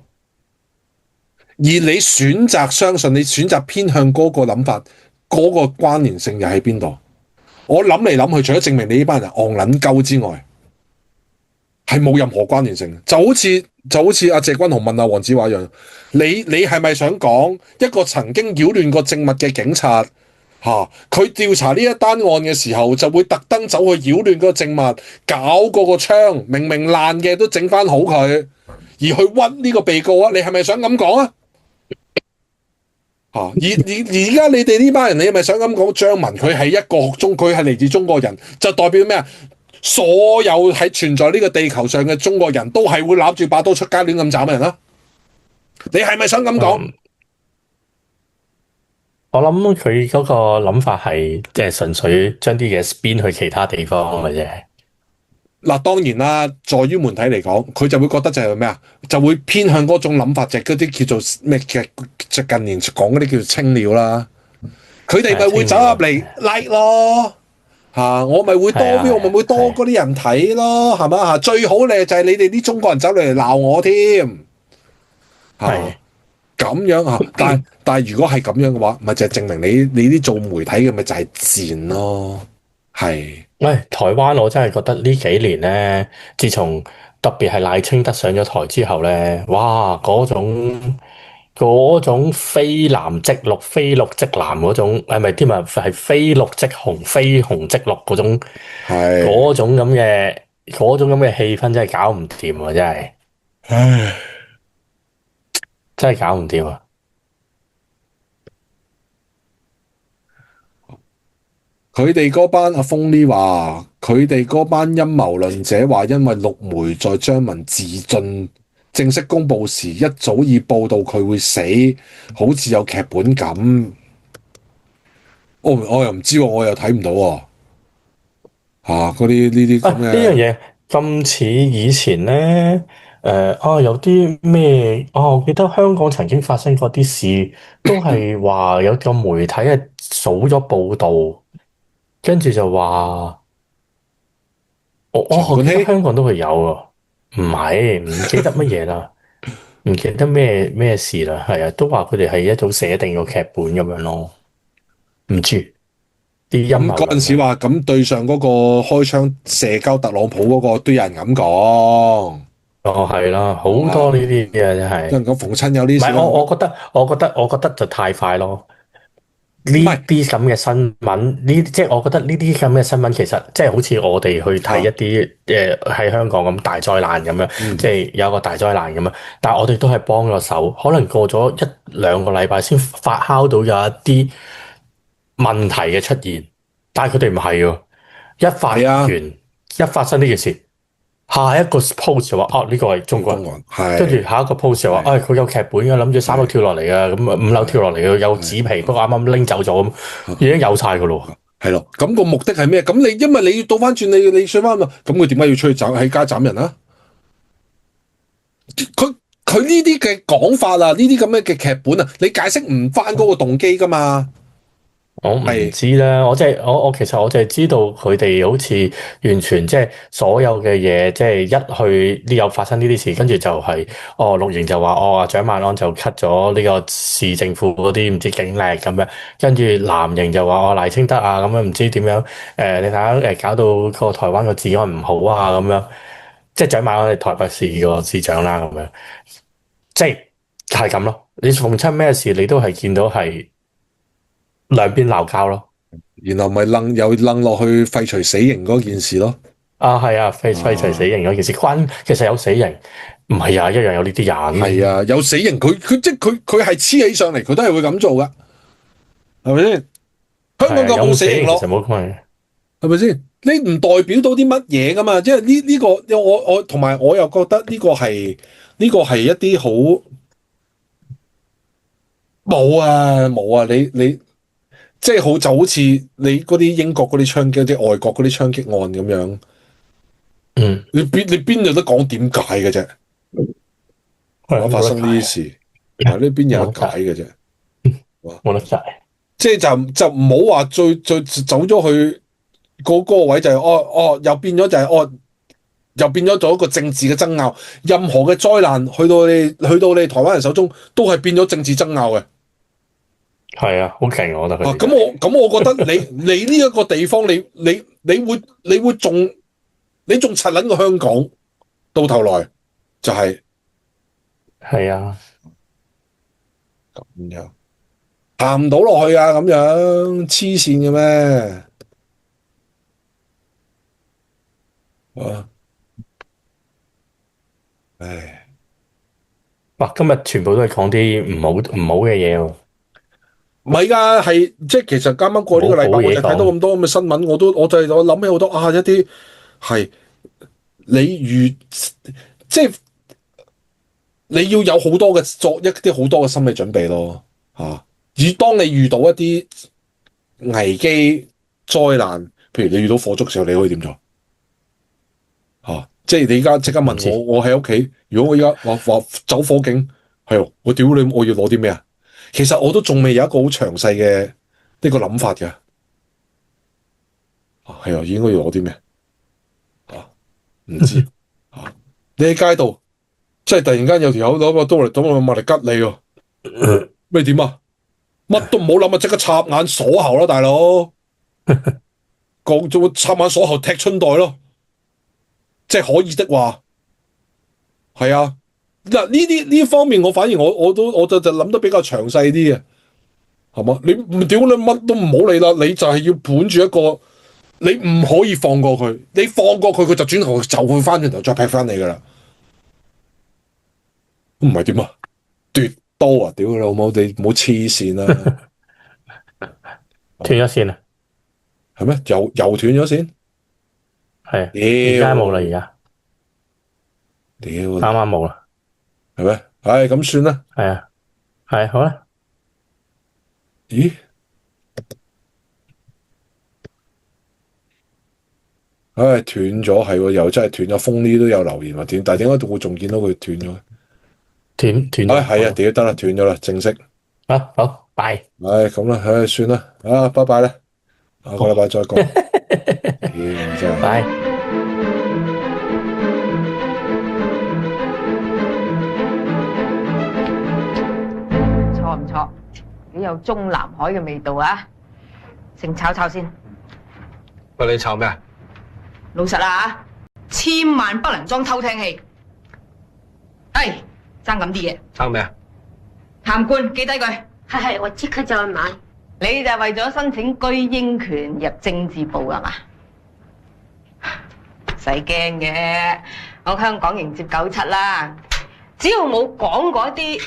而你選擇相信，你選擇偏向嗰個諗法，嗰個關聯性又喺邊度？我諗嚟諗去，除咗證明你呢班人戇撚鳩之外，係冇任何關聯性。就好似阿謝君豪問阿黃子華一樣，你係咪想講一個曾經擾亂過證物嘅警察佢調查呢一單案嘅時候，就會特登走去擾亂個證物，搞過個槍，明明爛嘅都整翻好佢，而去屈呢個被告啊？你係咪想咁講啊？而家你哋呢班人，你係咪想咁講？張文佢係佢係嚟自中國人，就代表咩啊？所有喺存在呢個地球上嘅中國人都係會攬住把刀出街亂咁斬人啊？你係咪想咁講？我諗佢嗰個諗法係即係純粹將啲嘢 spin 去其他地方嘅啫。嗱，當然啦，在於媒體嚟講，佢就會覺得就係咩啊？就會偏向嗰種諗法，就係嗰啲叫做咩嘅，就近年講嗰啲叫做青料啦。佢哋咪會走入嚟 like 咯，我咪會多啲，我咪會多嗰啲人睇咯，係嘛？最好咧就係你哋啲中國人走嚟鬧我添，係咁樣但係如果係咁樣嘅話，咪就係證明你啲做媒體嘅咪就係賤咯，係。喂，台灣我真係覺得呢幾年咧，自從特別係賴清德上咗台之後咧，哇，嗰種非藍即綠、非綠即藍嗰種，係咪添啊？係非綠即紅、非紅即綠嗰種，嗰種咁嘅氣氛真係搞唔掂啊！真係，唉，真係搞唔掂啊！佢哋嗰班阿峰呢話，佢哋嗰班陰謀論者話，因為陸媒在張文自盡正式公佈時，一早已報道佢會死，好似有劇本咁。我又唔知喎，我又睇唔到喎。嗰啲呢啲咁嘅。呢樣嘢咁似以前咧，有啲咩？我記得香港曾經發生過啲事，都係話有個媒體係數咗報導。跟住就話，我記得香港都會有啊，唔記得乜嘢啦，唔記得咩事啦，係啊，都話佢哋係一早寫定個劇本咁樣咯，唔知啲陰謀。咁嗰陣時話咁對上嗰個開槍射鳩特朗普嗰個都有人咁講。係啦，好多呢啲嘢真係。有人講逢親有呢啲。唔係，我覺得就太快咯。呢啲咁嘅新聞，即係我覺得呢啲咁嘅新聞，其實即係好似我哋去睇一啲喺香港咁大災難咁樣，即係有個大災難咁樣。但係我哋都係幫咗手，可能過咗1、2個禮拜先發酵到有一啲問題嘅出現。但係佢哋唔係喎，一發生呢件事，下一個 post 就話呢個係中國人，跟住下一個 post 就話佢有劇本嘅，諗住3樓跳落嚟啊，咁5樓跳落嚟嘅有紙皮，不過啱啱拎走咗咁，已經有晒噶咯。係咯，咁個目的係咩？咁因為你要倒翻轉，你想翻嘛？咁佢點解要出去喺街斬人啊？佢呢啲嘅講法啊，呢啲咁嘅劇本啊，你解釋唔翻嗰個動機噶嘛？我唔知啦，我其實我就係知道佢哋好似完全即係所有嘅嘢，即係一去有發生呢啲事，跟住就係綠營就話蔣萬安就 cut 咗呢個市政府嗰啲唔知警力咁樣，跟住藍營就話賴清德啊咁樣唔知點樣你睇下搞到個台灣個治安唔好啊咁樣，即係蔣萬安係台北市個市長啦咁樣，即係咁咯。你逢親咩事你都係見到係兩邊鬧交咯，然後咪又楞落去廢除死刑嗰件事咯。係啊，廢除死刑嗰件事，其實有死刑，唔係啊，一樣有呢啲人。係啊，有死刑，佢即係佢係黐起上嚟，佢都係會咁做噶，係咪先？香港就冇死刑咯，其實冇關係，係咪先？你唔代表到啲乜嘢噶嘛？即係呢個我同埋我又覺得呢個係一啲好冇啊！你。即係就好似你嗰啲英國嗰啲槍擊，即係外國嗰啲槍擊案咁樣。你邊有得講點解嘅啫？發生呢啲事，呢邊有得解嘅啫？冇得解。即係就唔好話最走咗去嗰個位就係又變咗就係又變咗做一個政治嘅爭拗。任何嘅災難去到你台灣人手中，都係變咗政治爭拗嘅。係啊，好勁我覺得佢。咁我覺得你呢一個地方，你會仲柒撚過香港，到頭來就係啊，咁樣行唔到落去啊！咁樣黐線嘅咩？啊！唉，哇！今日全部都係講啲唔好嘅嘢喎。唔係㗎，係即係其實啱啱過呢個禮拜，我就睇到咁多咁嘅新聞，我諗起好多一啲係即係你要有好多嘅作一啲好多嘅心理準備咯嚇。而當你遇到一啲危機災難，譬如你遇到火燭嘅時候，你可以點做嚇？即係你而家即刻問我喺屋企，如果我而家話走火警，係我屌你，我要攞啲咩啊？其實我都仲未有一個好詳細嘅呢個諗法嘅。係應該要攞啲咩？唔知你喺街度，即係突然間有條友攞個刀嚟吉你喎，咩點啊？乜都唔好諗啊！即刻插眼鎖喉啦，大佬！講做插眼鎖喉踢春袋咯，即係可以的話，係啊。嗱呢方面我反而我就諗得比較詳細啲嘅，係嘛？你唔屌你乜都唔好理啦，你就係要本住一個，你唔可以放過佢，你放過佢，佢就轉頭就會翻轉頭再劈翻你噶啦。唔係點啊？奪刀啊！屌你老母，你唔好黐線啦！斷咗線啊？係咩？又斷咗線？係。而家冇啦，而家。屌！啱啱冇啦。係咩？唉，咁算啦。係啊。係好啦。咦？唉，斷咗係喎，又真係斷咗。風呢都有留言話斷，但係點解會仲見到佢斷咗？斷咗。係啊，屌得啦，斷咗啦，正式。好，拜。唉，咁啦，唉，算啦，拜拜啦，下個禮拜再講。屌真係。拜。錯唔錯？幾有中南海嘅味道啊！先炒炒先。喂，你炒咩啊？老實啦嚇，千萬不能裝偷聽器。爭咁啲嘢。炒咩啊？函罐記低佢。係，我即刻就去買。你就係為咗申請居英權入政治部係嘛？唔使驚嘅，我香港迎接97啦。只要冇講過一啲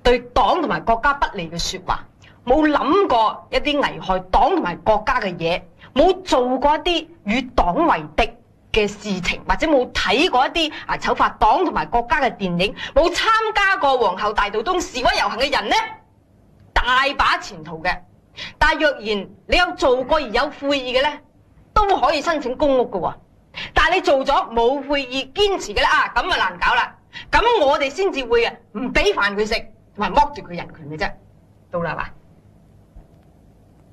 對黨同埋國家不利嘅説話，冇諗過一啲危害黨同埋國家嘅嘢，冇做過一啲與黨為敵嘅事情，或者冇睇過一啲醜化黨同埋國家嘅電影，冇參加過皇后大道東示威遊行嘅人呢，大把前途嘅。但若然你有做過而有悔意嘅呢，都可以申請公屋嘅喎。但係你做咗冇悔意堅持嘅咧咁啊難搞啦。咁我哋先至會唔俾飯佢食，同埋剝奪佢人權嘅啫。到啦嘛。